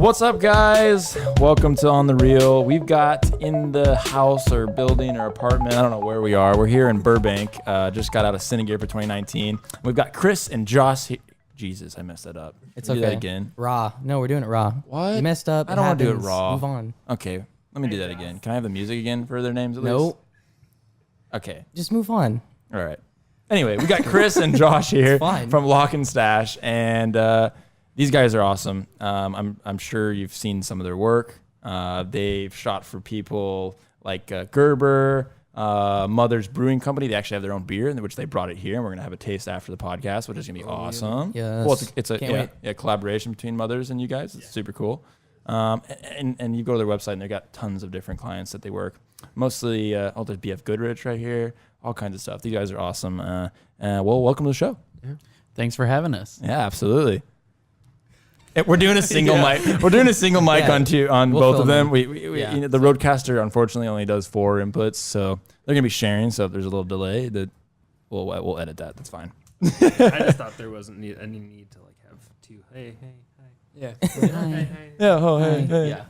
What's up, guys? Welcome to On the Reel. We've got in the house or building or apartment, I don't know where we are. We're here in Burbank. Just got out of Synagogue for 2019. We've got Chris and Josh here. Jesus, I messed that up. It's Can we okay. do that again? Raw. No, we're doing it raw. What? You messed up. I don't want to do it raw. Move on. Okay, let me do that again. Can I have the music again for their names at least? Nope. Okay. Just move on. All right. Anyway, we got Chris and Josh here from Locke and Stache, and these guys are awesome. I'm sure you've seen some of their work. They've shot for people like Gerber, Mother's Brewing Company. They actually have their own beer, in which they brought it here, and we're gonna have a taste after the podcast, which is gonna be awesome. Yes. Well, it's a collaboration between Mothers and you guys. It's super cool. And you go to their website, and they've got tons of different clients that they work. Mostly, there's BF Goodrich right here. All kinds of stuff. These guys are awesome. Well, welcome to the show. Yeah. Thanks for having us. Yeah, absolutely. We're doing a single mic. We're doing a single mic on both of them. We you know, the Roadcaster unfortunately only does 4 inputs, so they're gonna be sharing. So if there's a little delay, we'll edit that. That's fine. I just thought there wasn't any need to like have 2. Hey, hi. Yeah. Yeah. Oh, hey. Yeah.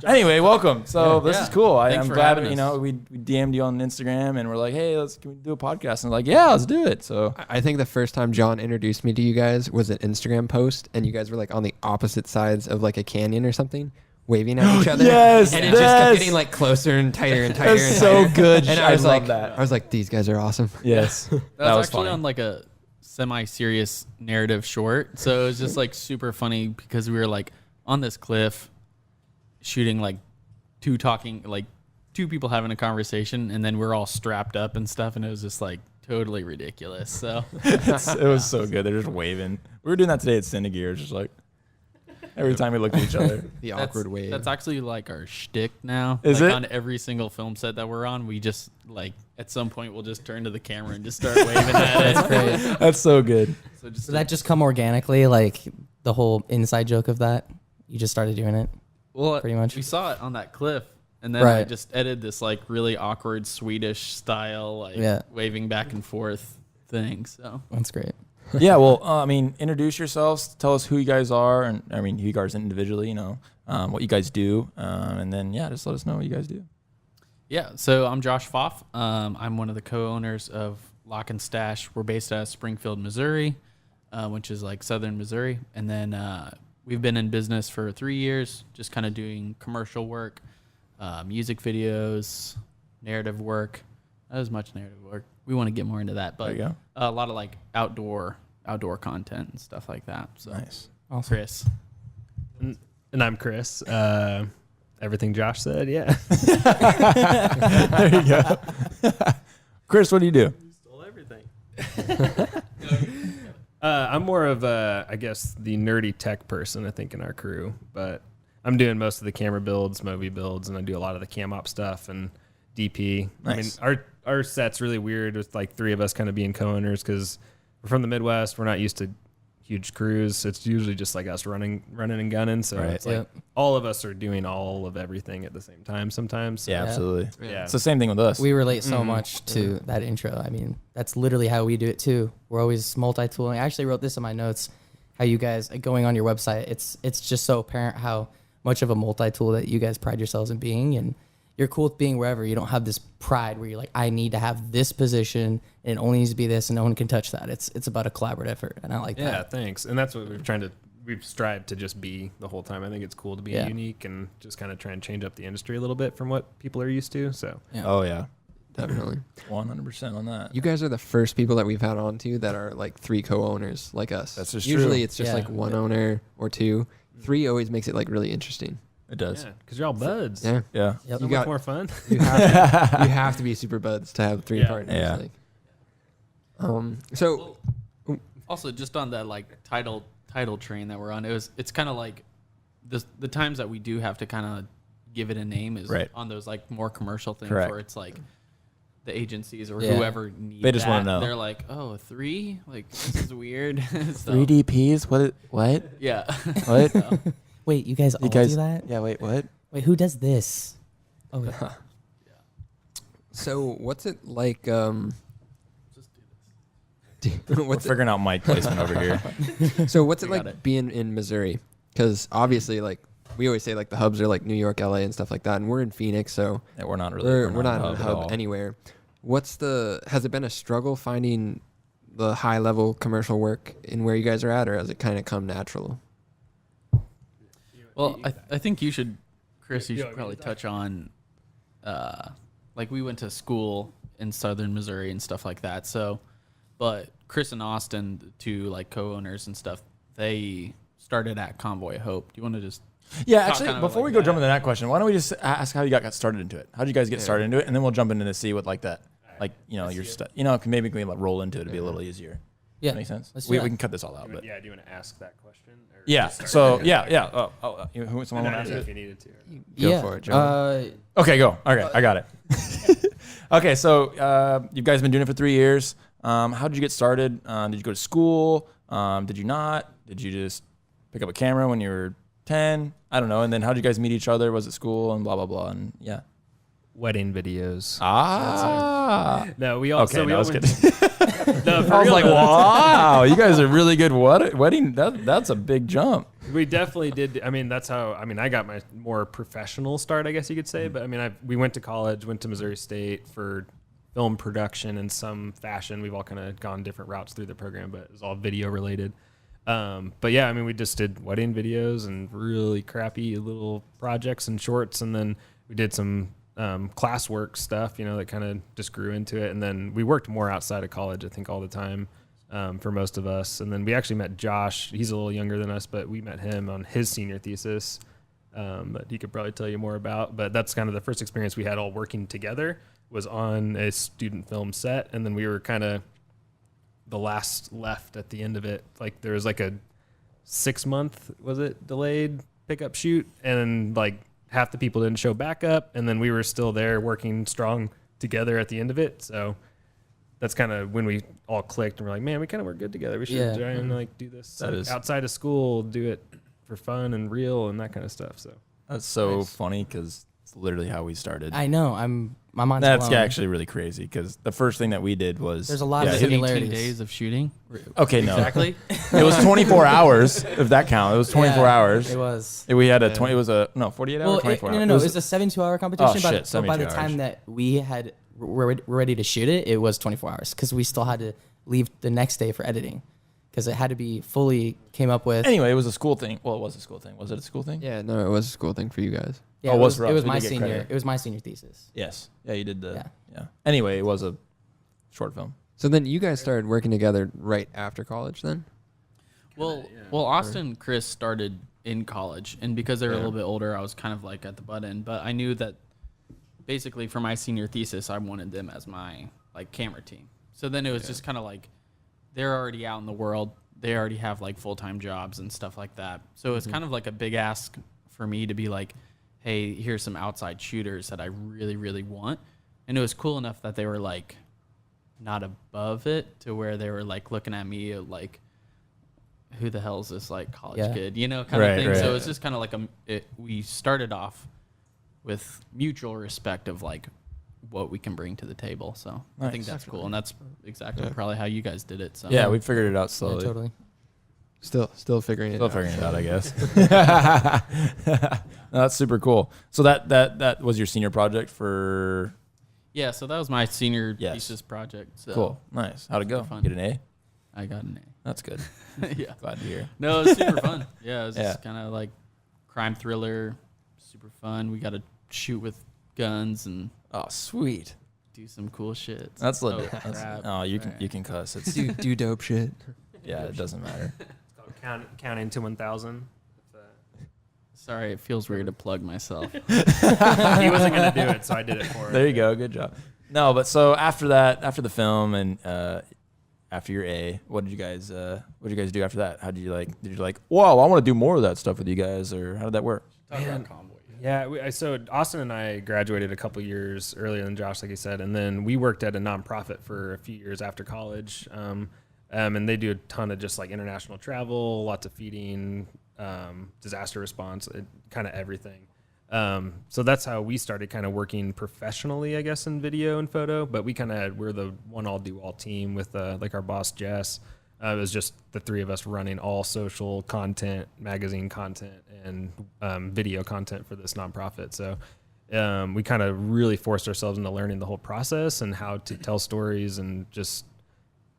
Anyway, welcome. So this is cool. I'm glad we DM'd you on Instagram and we're like, hey, can we do a podcast? And they're like, yeah, let's do it. So I think the first time John introduced me to you guys was an Instagram post, and you guys were like on the opposite sides of like a canyon or something, waving at each other. Yes, and it just kept getting like closer and tighter and tighter. That's so good. And I love that. I was like, these guys are awesome. Yes, that was actually funny. on like a semi-serious narrative short, so it was just like super funny because we were like on this cliff shooting like two people having a conversation, and then we're all strapped up and stuff, and it was just like totally ridiculous. So it was so good. They're just waving. We were doing that today at Synagogue, just like every time we looked at each other. The awkward wave. That's actually like our shtick now. Is like it? On every single film set that we're on, we just like at some point we'll just turn to the camera and just start waving at it. That's great. That's so good. So Did that just come organically, like the whole inside joke of that? You just started doing it? Well, pretty much. We saw it on that cliff, and then I Right. just edited this like really awkward Swedish style, like waving back and forth thing. So That's great. Yeah, well, introduce yourselves. Tell us who you guys are, and who you guys individually, what you guys do, and then just let us know what you guys do. yeah, so I'm Josh Pfaff. I'm one of the co-owners of Locke and Stache. We're based out of Springfield, Missouri, which is like southern Missouri, and then we've been in business for 3 years, just kind of doing commercial work, music videos, narrative work. Not as much narrative work. We want to get more into that, but a lot of like outdoor content and stuff like that. So Nice. Awesome. Chris. And I'm Chris. Everything Josh said, yeah. There you go. Chris, what do you do? You stole everything. I'm more of I guess the nerdy tech person, I think, in our crew. But I'm doing most of the camera builds, movie builds, and I do a lot of the cam op stuff and DP. Nice. I mean, our set's really weird with like 3 of us kind of being co-owners because we're from the Midwest. We're not used to huge crews. It's usually just like us running and gunning. So it's like all of us are doing all of everything at the same time sometimes. So. Yeah, absolutely. Yeah. It's the same thing with us. We relate so much to that intro. I mean, that's literally how we do it too. We're always multi-tooling. I actually wrote this in my notes, how you guys, going on your website, it's just so apparent how much of a multi-tool that you guys pride yourselves in being, and you're cool with being wherever. You don't have this pride where you're like, I need to have this position and it only needs to be this and no one can touch that. It's about a collaborative effort, and I like that. Yeah, thanks. And that's what we've strived to just be the whole time. I think it's cool to be unique and just kind of try and change up the industry a little bit from what people are used to. So Oh, yeah. Definitely. 100% on that. You guys are the first people that we've had on to that are like 3 co-owners like us. That's just Usually true. it's just like 1 owner or 2. 3 always makes it like really interesting. It does. because you're all buds. Yeah. Yeah. Yep. So much more fun. You have to be super buds to have 3 partners. Yeah. Like. So Also, just on that like title train that we're on, it's kind of like the times that we do have to kind of give it a name is on those like more commercial things where it's like the agencies or whoever need they just want to know. They're like, oh, 3, like this is weird. So, 3DPs? What? yeah. What? Wait, you guys all do that? Yeah, wait, what? Wait, who does this? Oh, yeah. So what's it like? We're figuring out mic placement over here. So what's it We got like it. being in Missouri? Because obviously, like we always say, like the hubs are like New York, LA, and stuff like that, and we're in Phoenix, so Yeah, we're not really. we're not in a hub anywhere. Has it been a struggle finding the high level commercial work in where you guys are at, or has it kind of come natural? Well, I think you should, Chris, you should probably touch on, like we went to school in Southern Missouri and stuff like that. So, but Chris and Austin, the two like co-owners and stuff, they started at Convoy Hope. Do you want to just? Yeah, actually, before we go jump into that question, why don't we just ask how you got started into it? How did you guys get started into it, and then we'll jump into to see what like that, like your stuff. Maybe we can like roll into it to be a little easier. Yeah, that makes sense. We can cut this all out. But do you want to ask that question? Or yeah. So yeah. Someone want to ask it? If you needed to. Go for it, John. Okay, go. Okay, I got it. Okay, so you guys been doing it for 3 years. How did you get started? Did you go to school? Did you not? Did you just pick up a camera when you were 10? I don't know. And then how did you guys meet each other? Was it school and blah blah blah? And yeah. Wedding videos. No, we all. Okay, so we I all was went kidding. No, I was like, wow, you guys are really good wedding. That's a big jump. We definitely did. I mean, that's how. I mean, I got my more professional start, I guess you could say. But I mean, we went to college, went to Missouri State for film production in some fashion. We've all kind of gone different routes through the program, but it was all video related. But yeah, I mean, we just did wedding videos and really crappy little projects and shorts, and then we did some classwork stuff, that kind of just grew into it. And then we worked more outside of college, I think, all the time for most of us. And then we actually met Josh. He's a little younger than us, but we met him on his senior thesis that he could probably tell you more about. But that's kind of the first experience we had all working together, was on a student film set. And then we were kind of the last left at the end of it. Like there was like a 6-month, was it, delayed pickup shoot, and like half the people didn't show back up, and then we were still there working strong together at the end of it. So that's kind of when we all clicked and we're like, man, we kind of work good together. We should try and like do this outside of school, do it for fun and real and that kind of stuff. So that's so funny because it's literally how we started. I know. My mind's That's blown. actually really crazy because the first thing that we did was there's a lot of 18 similarities. days of shooting. Okay, no, Exactly. It was 24 hours. If that counts, it was 24 hours. It was. We had 20. It was 48 hours. 24 hours. No. It was a 72-hour competition. Oh, but shit, by the 72 time hours. that we were ready to shoot it, it was 24 hours because we still had to leave the next day for editing because it had to be fully came up with. Anyway, it was a school thing. Well, it was a school thing. Was it a school thing? Yeah, no, it was a school thing for you guys. Yeah, Oh, it was. for us. It was We my did get senior. credit. It was my senior thesis. Yes. Yeah, you did the. Yeah. Yeah. Anyway, it was a short film. So then you guys started working together right after college then? Well, Austin and Chris started in college, and because they were a little bit older, I was kind of like at the butt end. But I knew that basically for my senior thesis, I wanted them as my like camera team. So then it was just kind of like they're already out in the world. They already have like full-time jobs and stuff like that. So it's kind of like a big ask for me to be like, hey, here's some outside shooters that I really, really want. And it was cool enough that they were like not above it to where they were like looking at me like, who the hell is this like college kid, kind of thing. Right. So it was just kind of like we started off with mutual respect of like what we can bring to the table. So I think that's cool. And that's exactly probably how you guys did it. So Yeah, we figured it out Yeah, slowly. totally. Still figuring it Still out. figuring it out, I guess. No, that's super cool. So that was your senior project for. Yeah, so that was my senior thesis project. So Cool, nice. How'd it go? Fun. Get an A? I got an That's good. A. Yeah. Glad to hear. No, it was super fun. Yeah, it was Yeah. just kind of like crime thriller, super fun. We got to shoot with guns and Oh, sweet. do some cool shit. That's Oh, legit. crap. You can cuss. It's do dope shit. yeah, it doesn't matter. It's called counting to 1,000. Sorry, it feels weird to plug myself. He wasn't going to do it, so I did it for him. There you go. Good job. No, but so after that, after the film and after your A, what did you guys do after that? How did you like? Did you like? Wow, I want to do more of that stuff with you guys, or how did that work? Yeah, so Austin and I graduated a couple years earlier than Josh, like he said, and then we worked at a nonprofit for a few years after college, and they do a ton of just like international travel, lots of feeding, disaster response, kind of everything. So that's how we started kind of working professionally, I guess, in video and photo. But we're the one all do all team with like our boss Jess. It was just the three of us running all social content, magazine content, and video content for this nonprofit. So we kind of really forced ourselves into learning the whole process and how to tell stories and just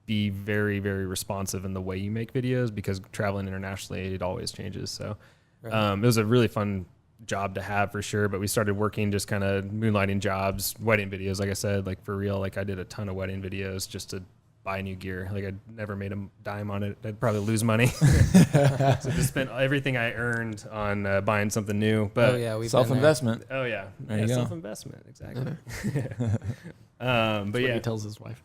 be very, very responsive in the way you make videos, because traveling internationally, it always changes. So it was a really fun job to have for sure. But we started working just kind of moonlighting jobs, wedding videos, like I said, like for real. Like I did a ton of wedding videos just to buy new gear. Like I never made a dime on it. I'd probably lose money. So just spent everything I earned on buying something new. But we've self-investment. Oh yeah, There you go. Self-investment, exactly. But he tells his wife.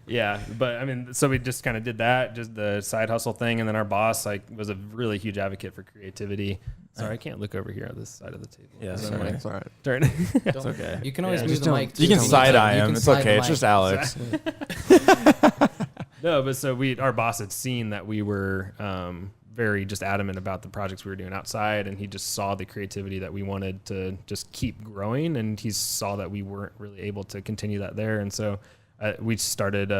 Yeah, but I mean, so we just kind of did that, just the side hustle thing, and then our boss like was a really huge advocate for creativity. Sorry, I can't look over here on this side of the table. Yeah, sorry. It's all right. Turn. It's okay. You can always Yeah, move just the don't- mic. You can to- side eye you him. can It's side okay. the It's just mic. Alex. No, but so our boss had seen that we were very just adamant about the projects we were doing outside, and he just saw the creativity that we wanted to just keep growing, and he saw that we weren't really able to continue that there, and so we started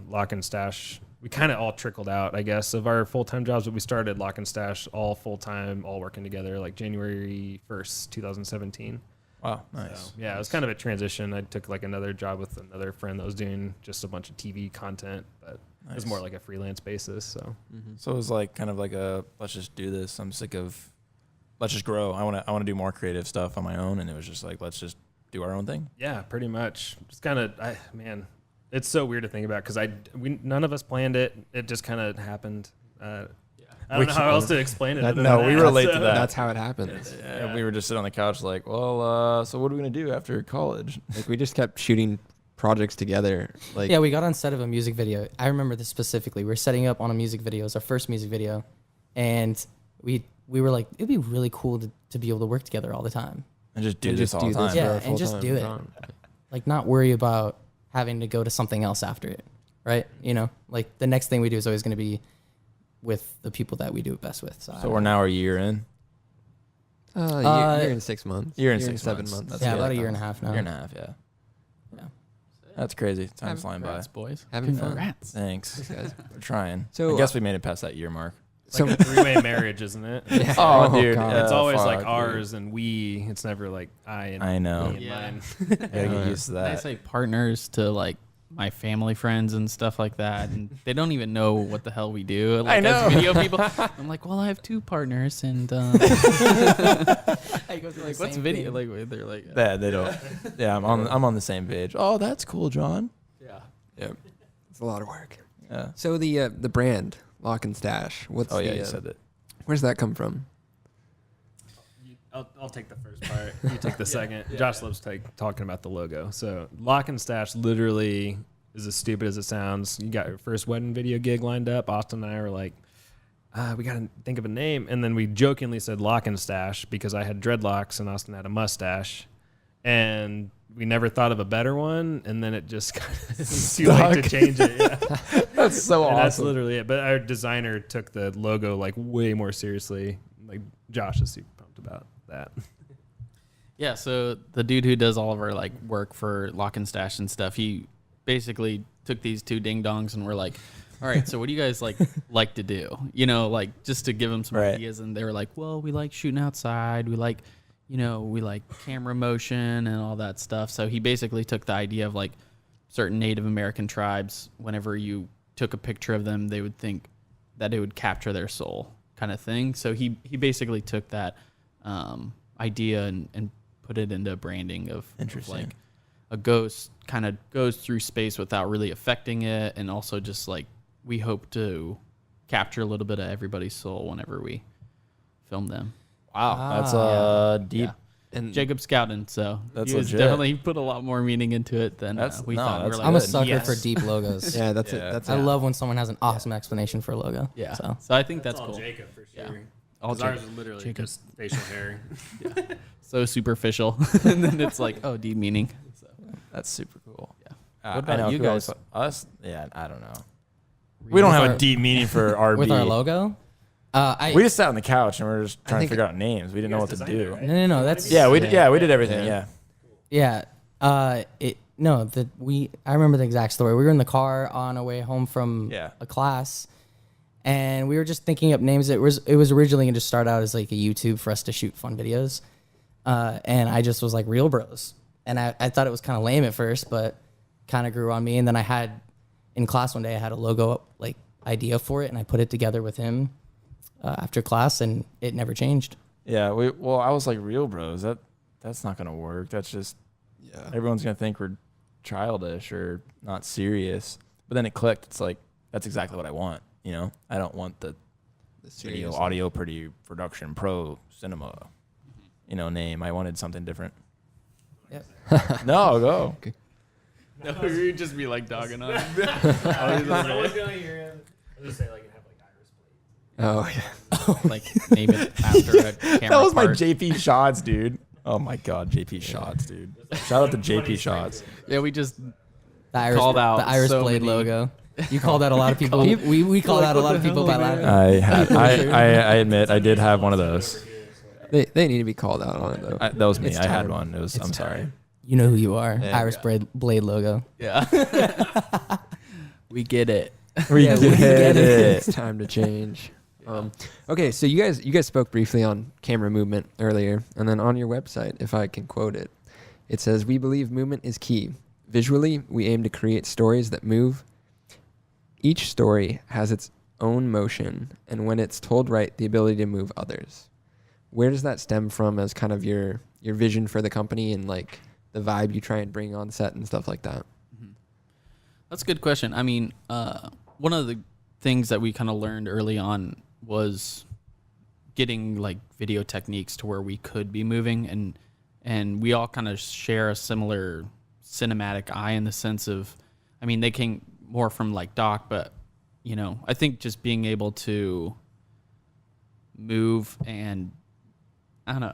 Locke and Stache. We kind of all trickled out, I guess, of our full-time jobs, but we started Locke and Stache all full-time, all working together, like January 1st, 2017. Wow, nice. So, yeah, it was kind of a transition. I took like another job with another friend that was doing just a bunch of TV content, but it was more like a freelance basis. So So it was like kind of like a, let's just do this. I'm sick of, let's just grow. I want to do more creative stuff on my own. And it was just like, let's just do our own thing. yeah, pretty much. Just kind of, man, it's so weird to think about because none of us planned it. It just kind of happened. I don't know how else to explain it. No, we relate to that. That's how it happens. Yeah, we were just sitting on the couch like, well, so what are we going to do after college? Like we just kept shooting projects together. Like Yeah, we got on set of a music video. I remember this specifically. We were setting up on a music video. It was our first music video. And we were like, it'd be really cool to be able to work together all the time. And just do and this just all the time. for Yeah, a and just full-time do it. job. Like not worry about having to go to something else after it, right? You know, like the next thing we do is always going to be with the people that we do it best with. So we're now a year in. Year in 6 months. Year in Year 6 7 months. months. That's yeah, good. about a year and a half now. Year and a half, yeah. Yeah. That's crazy. Time's flying by. Congrats, boys. Having fun. Congrats. Thanks. Thanks, guys. We're trying. So, I guess we made it past that year mark. It's like a three-way marriage, isn't it? Yeah. Oh, dude. God. It's always fuck, like dude. ours and we. It's never like I and I know. me and Yeah. mine. I gotta get used to I that. say partners to like my family friends and stuff like that, and they don't even know what the hell we do. Like, I know. as video people, I'm like, well, I have 2 partners, and like, what's video? Like, they're like, Yeah, they don't. Yeah, I'm on the same page. Oh, that's cool, John. yeah. Yep. It's a lot of work. Yeah. So the brand Locke and Stache. What's Oh yeah, the, you said that. Where's that come from? I'll take the first part. You take the second. Josh loves talking about the logo. So Locke and Stache literally is as stupid as it sounds. You got your first wedding video gig lined up. Austin and I were like, we got to think of a name. And then we jokingly said Locke and Stache because I had dreadlocks and Austin had a mustache. And we never thought of a better one. And then it just kind of too late to change it. Yeah. That's so And awesome. that's literally it. But our designer took the logo like way more seriously. Like Josh is super pumped about that. Yeah, so the dude who does all of our like work for Locke and Stache and stuff, he basically took these 2 ding dongs and we're like, all right, so what do you guys like to do? You know, like just to give them some Right. ideas. And they were like, well, we like shooting outside. We like, we like camera motion and all that stuff. So he basically took the idea of like certain Native American tribes, whenever you took a picture of them, they would think that it would capture their soul kind of thing. So he basically took that idea and put it into branding of Interesting. like a ghost kind of goes through space without really affecting it, and also just like we hope to capture a little bit of everybody's soul whenever we film them. Wow, that's deep. Yeah. And Jacob Scoutin, so That's he was legit. definitely put a lot more meaning into it than we thought. that's We're like, I'm a good. sucker yes. for deep logos. yeah, that's Yeah. it. That's I it. love when someone has an awesome explanation for a logo. Yeah, So so I think that's all cool. Jacob for Yeah. sure. All 'Cause ours Jacob. is literally Jacob. just facial hair. So superficial, and then it's like, oh, deep meaning. So, That's super cool. yeah. I What about know, you who else- guys? Us? Yeah, I don't know. We don't With have a our- deep meaning for RB. with our logo, We just sat on the couch and we were just trying to think- figure out names. We didn't know what to designed do. it, right? no, that's Yeah, we did. Yeah, we did everything. Yeah. Yeah. Yeah, no, I remember the exact story. We were in the car on our way home from a class, and we were just thinking up names. It was originally going to start out as like a YouTube for us to shoot fun videos, and I just was like Reelbros, and I thought it was kind of lame at first, but kind of grew on me. And then I had in class one day I had a logo like idea for it, and I put it together with him after class, and it never changed. Yeah, I was like Reelbros. That's not going to work. That's just everyone's going to think we're childish or not serious. But then it clicked. It's like, that's exactly what I want. You know, I don't want the video, audio, production, pro, cinema, name. I wanted something different. Yep. No, go. Okay. No, you'd just be like dogging on. I was going to hear I was just say like have like Iris blades. Oh yeah. Like name it after a camera. That was my part. JP Shots, dude. Oh my God, JP Shots, dude. Shout out to JP Shots. Yeah, we just Called out the Iris Blade logo. You called out a lot of people. we called out a lot of people by that. I admit I did have one of those. They need to be called out on it though. That was me. It's I had time. one. I'm sorry. You know who you are. Yeah. Iris Blade logo. Yeah. We get it. We get it. It's time to change. Okay, so you guys spoke briefly on camera movement earlier, and then on your website, if I can quote it, it says, "We believe movement is key. Visually, we aim to create stories that move. Each story has its own motion, and when it's told right, the ability to move others." Where does that stem from as kind of your vision for the company and like the vibe you try and bring on set and stuff like that? That's a good question. I mean, one of the things that we kind of learned early on was getting like video techniques to where we could be moving, and we all kind of share a similar cinematic eye in the sense of, I mean, they came more from like Doc, but I think just being able to move, and I don't know.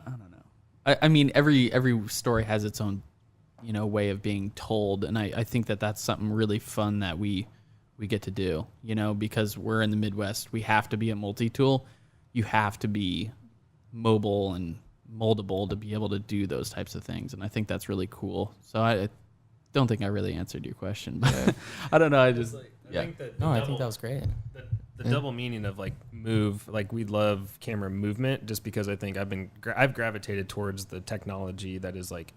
I mean, every story has its own way of being told, and I think that's something really fun that we get to do, because we're in the Midwest. We have to be a multi-tool. You have to be mobile and moldable to be able to do those types of things, and I think that's really cool. So I don't think I really answered your question, but I don't know. I think I think that was great. The double meaning of like move, like we love camera movement, just because I think I've gravitated towards the technology that is like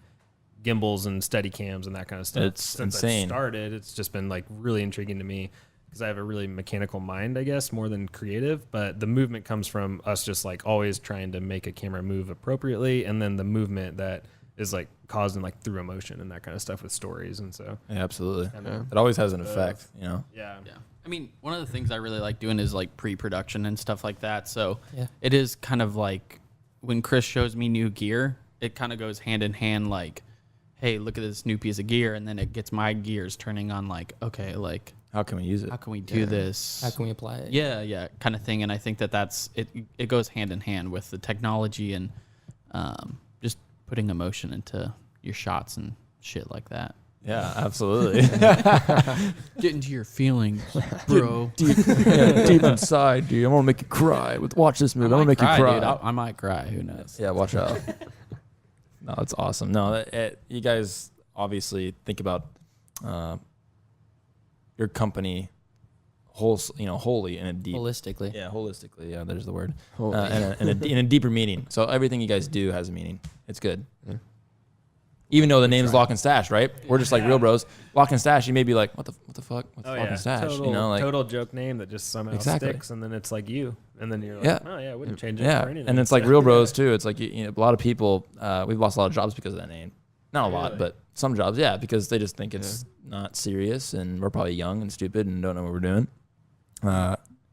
gimbals and steady cams and that kind of stuff. It's Since insane. I started, it's just been like really intriguing to me because I have a really mechanical mind, I guess, more than creative. But the movement comes from us just like always trying to make a camera move appropriately, and then the movement that is like caused in like through emotion and that kind of stuff with stories. And so Yeah, absolutely. Yeah. It always has an effect, yeah. Yeah. I mean, one of the things I really like doing is like pre-production and stuff like that. So Yeah. it is kind of like when Chris shows me new gear, it kind of goes hand in hand, like, hey, look at this new piece of gear. And then it gets my gears turning on like, okay, like, How can we use it? how can we do this? How can we apply it? Yeah, kind of thing. And I think that's it. It goes hand in hand with the technology and just putting emotion into your shots and shit like that. Yeah, absolutely. Get into your feelings, bro. Deep inside, dude. I want to make you cry. Watch this movie. I want to make you cry. Dude. I might cry. Who knows? Yeah, watch out. No, it's awesome. No, you guys obviously think about your company wholly in a deep, Holistically. yeah, holistically. Yeah, there's the word. Holy. In a deeper meaning. So everything you guys do has a meaning. It's good. Yeah. Even though the name's Locke and Stache, right? We're just like Reelbros. Locke and Stache, you may be like, what the fuck? What's Locke and Stache? Total joke name that just somehow sticks, and then it's like you, and then you're like, oh yeah, I wouldn't change it for anything. And it's like Reelbros too. It's like a lot of people. We've lost a lot of jobs because of that name. Not a lot, Really? but some jobs, yeah, because they just think it's not serious, and we're probably young and stupid and don't know what we're doing.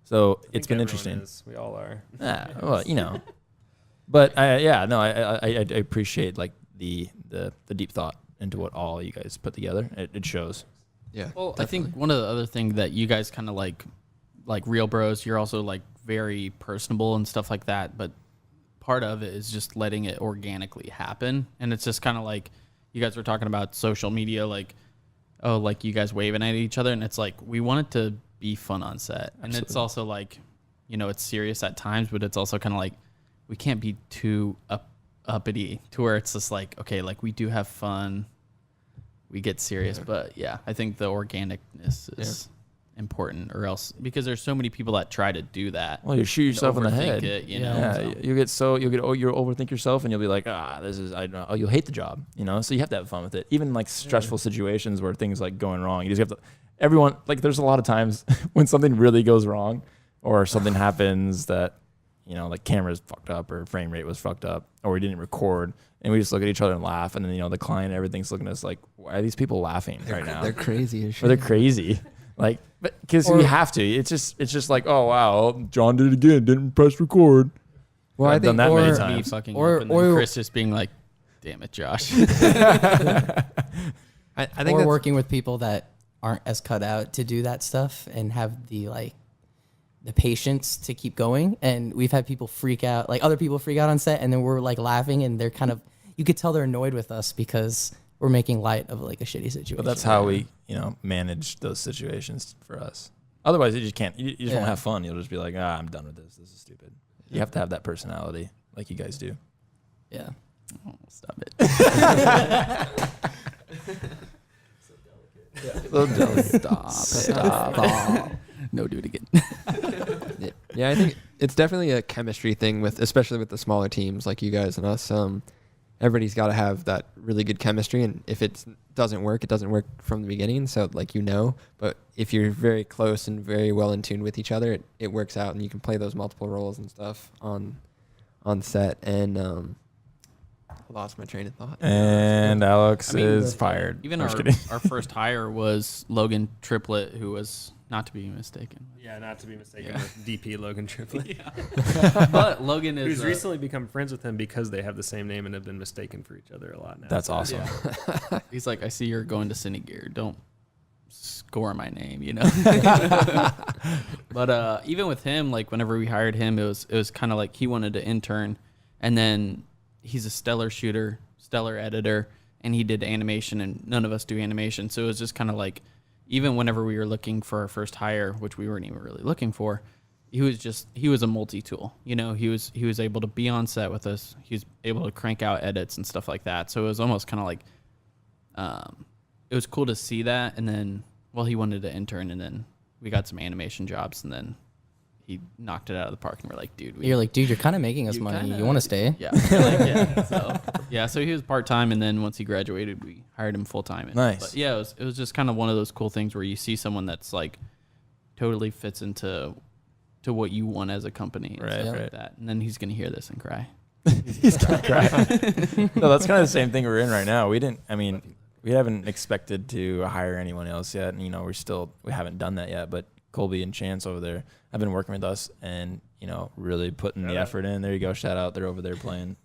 So it's been interesting. We all are. Yeah, well, but I appreciate like the deep thought into what all you guys put together. It shows. Yeah. Well, I think one of the other things that you guys kind of like Reelbros, you're also like very personable and stuff like that. But part of it is just letting it organically happen. And it's just kind of like you guys were talking about social media, like, oh, like you guys waving at each other. And it's like, we want it to be fun on set. And it's also like, it's serious at times, but it's also kind of like, we can't be too uppity to where it's just like, okay, like we do have fun, we get serious. But yeah, I think the organicness is important, or else because there's so many people that try to do that. Well, you shoot yourself in the head. You know, you'll overthink yourself, and you'll be like, you'll hate the job, you know. So you have to have fun with it. Even like stressful situations where things like going wrong, you just have to. Everyone, like, there's a lot of times when something really goes wrong, or something happens that, you know, like camera's fucked up or frame rate was fucked up or we didn't record, and we just look at each other and laugh, and then, you know, the client and everything's looking at us like, why are these people laughing right now? They're crazy as shit. Or they're crazy. Like, because you have to. It's just like, oh wow, John did it again, didn't press record. Well, I've done that many times. Or Chris just being like, damn it, Josh. I think we're working with people that aren't as cut out to do that stuff and have the patience to keep going. And we've had people freak out, like other people freak out on set, and then we're like laughing, and they're kind of, you could tell they're annoyed with us because we're making light of like a shitty situation. But that's how we, you know, manage those situations for us. Otherwise, you just can't. You just won't have fun. You'll just be like, I'm done with this. This is stupid. You have to have that personality, like you guys do. Yeah. Oh, stop it. So delicate. Stop. No, do it again. Yeah, I think it's definitely a chemistry thing especially with the smaller teams like you guys and us. Everybody's got to have that really good chemistry, and if it doesn't work, it doesn't work from the beginning. So like, you know, but if you're very close and very well in tune with each other, it works out, and you can play those multiple roles and stuff on set. And I lost my train of thought. And Alex is fired. Even our first hire was Logan Triplett, who was not to be mistaken. Yeah, not to be mistaken with DP Logan Triplett. But Logan is who's recently become friends with him because they have the same name and have been mistaken for each other a lot now. That's awesome. Yeah. He's like, I see you're going to Cine Gear. Don't score my name, you know. But even with him, like whenever we hired him, it was kind of like he wanted to intern, and then he's a stellar shooter, stellar editor, and he did animation, and none of us do animation. So it was just kind of like, even whenever we were looking for our first hire, which we weren't even really looking for, he was a multi-tool. You know, he was able to be on set with us. He was able to crank out edits and stuff like that. So it was almost kind of like, it was cool to see that. And then, well, he wanted to intern, and then we got some animation jobs, and then he knocked it out of the park, and we're like, dude. You're kind of making us money. You want to stay? Yeah. So he was part-time, and then once he graduated, we hired him full-time. Nice. But yeah, it was just kind of one of those cool things where you see someone that's like totally fits into what you want as a company. And stuff like that. And then he's going to hear this and cry. He's going to cry. No, that's kind of the same thing we're in right now. We haven't expected to hire anyone else yet. And, you know, we haven't done that yet, but Colby and Chance over there have been working with us and, you know, really putting the effort in. There you go. Shout out. They're over there playing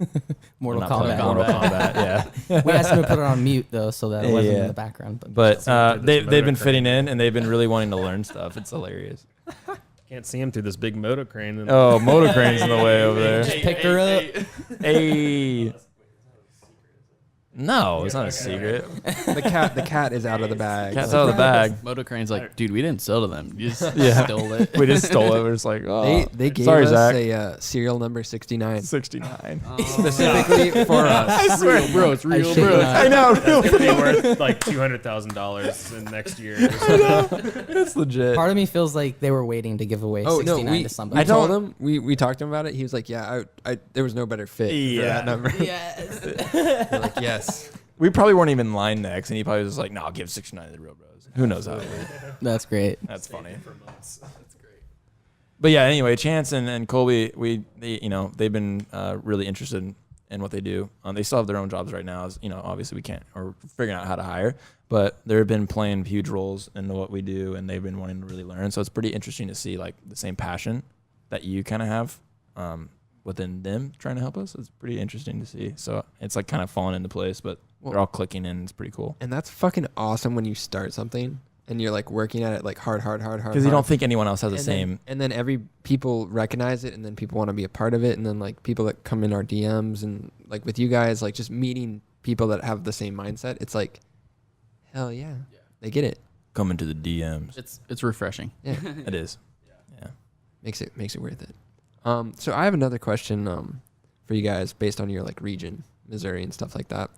Mortal Kombat. Mortal Kombat, yeah. We asked them to put it on mute, though, so that it wasn't in the background. But they've been fitting in, and they've been really wanting to learn stuff. It's hilarious. Can't see him through this big moto crane. Moto crane's in the way over there. Just picked her up. Hey. No, it's not a secret. The cat is out of the bag. Cat's out of the bag. Moto Crane's like, dude, we didn't sell to them. You just stole it. We just stole it. We're just like, oh. They gave sorry, us Zach. a serial number 69. 69. Specifically for us. I swear. Reelbros. I know. It's going to be worth like $200,000 in next year. I know. It's legit. Part of me feels like they were waiting to give away 69 to somebody. I told him, we talked to him about it. He was like, yeah, I there was no better fit for that number. Yes. We're like, yes. We probably weren't even line next, and he probably was just like, no, I'll give 69 to the Reelbros. Who knows how it went. That's great. That's funny. That's great. But yeah, anyway, Chance and Colby, they've been really interested in what they do. They still have their own jobs right now. As, you know, obviously we can't, or figuring out how to hire, but they've been playing huge roles in what we do, and they've been wanting to really learn. So it's pretty interesting to see like the same passion that you kind of have within them trying to help us. It's pretty interesting to see. So it's like kind of falling into place, but they're all clicking in. It's pretty cool. And that's fucking awesome when you start something and you're like working at it like hard. Because you don't think anyone else has the same. And then people recognize it, and then people want to be a part of it. And then like people that come in our DMs, and like with you guys, like just meeting people that have the same mindset. It's like, hell yeah. They get it. Coming to the DMs. It's refreshing. Yeah. It is. Yeah. Makes it worth it. So I have another question for you guys based on your like region, Missouri and stuff like that.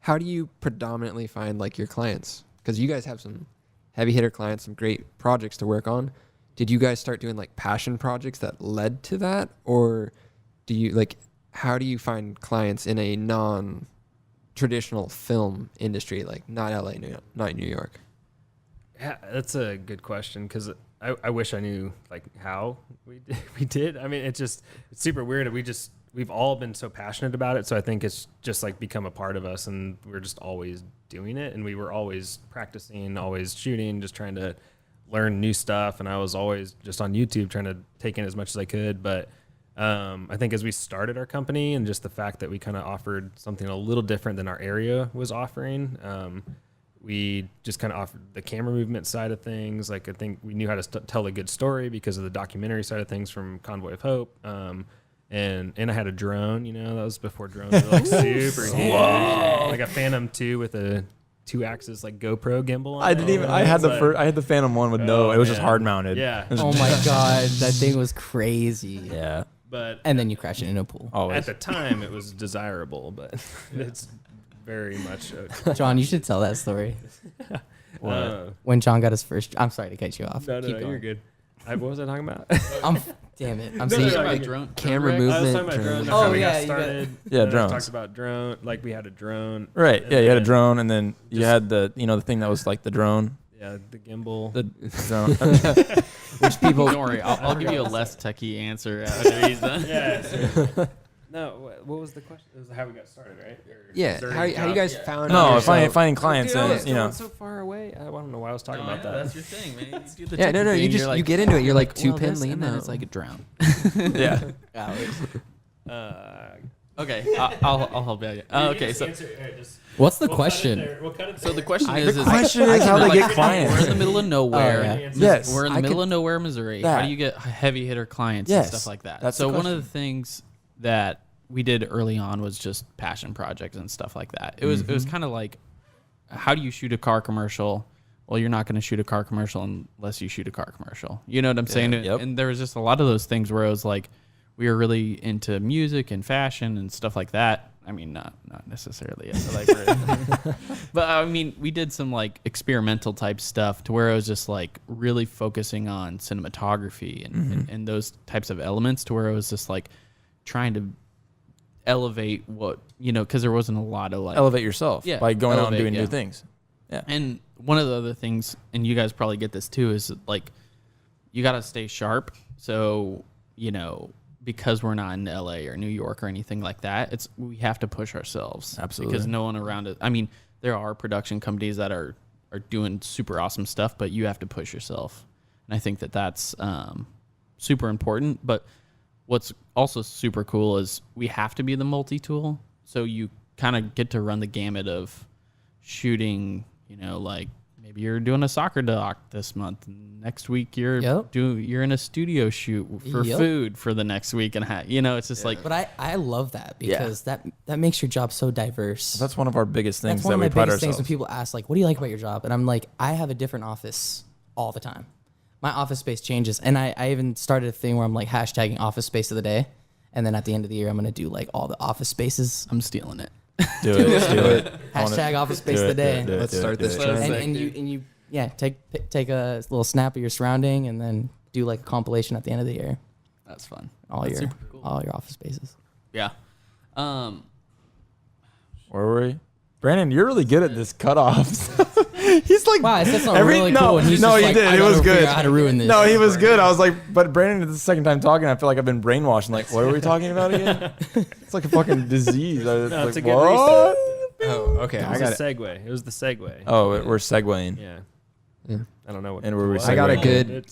how do you predominantly find like your clients? Because you guys have some heavy hitter clients, some great projects to work on. Did you guys start doing like passion projects that led to that? Or do you like, how do you find clients in a non-traditional film industry, like not LA, not New York? Yeah, that's a good question because I wish I knew like how we did. I mean, it's super weird. We've all been so passionate about it. So I think it's just like become a part of us, and we're just always doing it. And we were always practicing, always shooting, just trying to learn new stuff. And I was always just on YouTube trying to take in as much as I could. But I think as we started our company and just the fact that we kind of offered something a little different than our area was offering, we just kind of offered the camera movement side of things. Like I think we knew how to tell a good story because of the documentary side of things from Convoy of Hope. And I had a drone, that was before drones were like super huge. Like a Phantom 2 with a 2-axis like GoPro gimbal on it. I had the Phantom 1 with it was just hard mounted. Yeah. Oh my God. That thing was crazy. Yeah. And then you crash it in a pool. Always. At the time it was desirable, but it's very much John, you should tell that story. When John got his first. I'm sorry to cut you off. No, Keep going. you're good. What was I talking about? Damn it. I'm No, saying no, no, like drone camera wreck? movement. I was talking about drone. drone. That's how we got started. Yeah, Then I drones. talked about drone. Like we had a drone. Right. And Yeah, you had a then drone, and then you had the the thing that was like the drone. Yeah, the gimbal. The drone. Which people Don't worry, I'll give you a less techie answer after he's done. Yeah. No, what was the question? It was how we got started, right? Yeah, how you guys found No, yourself? finding clients, Dude, I was and going so far away. I don't know why I was talking about that. That's your thing, man. You do the Yeah, no, techie you thing, just you're you get into it. You're like well, 2-pin this, lean and then now. it's like a drown. yeah. Okay, I'll help you. Okay, so What's the question? so the question The is question is how they get clients. We're in the middle of nowhere. Oh, yeah. Yes. We're in the I middle could- of nowhere, Missouri. That. How do you get heavy hitter clients Yes, and stuff like that? that's So the one of question. the things that we did early on was just passion projects and stuff like that. It was kind of like, how do you shoot a car commercial? Well, you're not going to shoot a car commercial unless you shoot a car commercial. You know what I'm saying? Yep. And there was just a lot of those things where it was like, we were really into music and fashion and stuff like that. I mean, not necessarily, but I mean, we did some like experimental type stuff to where it was just like really focusing on cinematography and those types of elements to where it was just like trying to elevate what, because there wasn't a lot of like Elevate yourself by going out and doing new things. Yeah. And one of the other things, and you guys probably get this too, is like you got to stay sharp. So, because we're not in LA or New York or anything like that, we have to push ourselves. Absolutely. Because no one around it. I mean, there are production companies that are doing super awesome stuff, but you have to push yourself. And I think that's super important. But what's also super cool is we have to be the multi-tool. So you kind of get to run the gamut of shooting, like maybe you're doing a soccer doc this month. And next week you're in a studio shoot for food for the next week and it's just like. But I love that because that makes your job so diverse. That's one of our biggest things That's one that of we my pride biggest ourselves. things when people ask like, what do you like about your job? And I'm like, I have a different office all the time. My office space changes. And I even started a thing where I'm like hashtagging office space of the day. And then at the end of the year, I'm going to do like all the office spaces. I'm stealing it. Do it. Hashtag office space of the day. Let's start this trend. And you take a little snap of your surrounding and then do like a compilation at the end of the year. That's fun. All That's your super cool. all your office spaces. Yeah. Where were we? Brandon, you're really good at this cutoffs. He's like, wow, I said something really cool. And he's just he like, did. I It gotta was figure good. out how to ruin this. No, he was good. I was like, but Brandon, it's the second time talking. I feel like I've been brainwashed. I'm like, what are we talking about again? It's like a fucking disease. No, it's like, a good what? reset. Oh, okay. It I was got the it. segue. It was the segue. Oh, we're segueing. Yeah. I don't know what. And where we I got a segueing. good.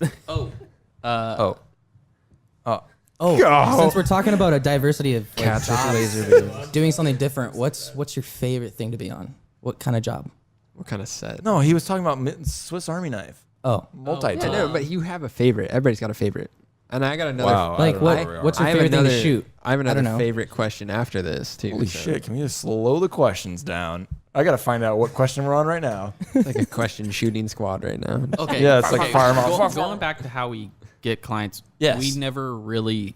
Since we're talking about a diversity of like, Cats with jobs, laser beams. doing something different, what's your favorite thing to be on? What kind of job? What kind of set? No, he was talking about Swiss Army knife. Oh, Multi-tool. Yeah, no, but you have a favorite. Everybody's got a favorite. And I got another. Wow. like what's your I have favorite thing another, to shoot? I have I don't another know. favorite question after this too. Holy so shit, can we just slow the questions down? I got to find out what question we're on right now. It's like a question shooting squad right now. Okay. Yeah, it's like fire 'em off. Going back to how we get clients, Yes. we never really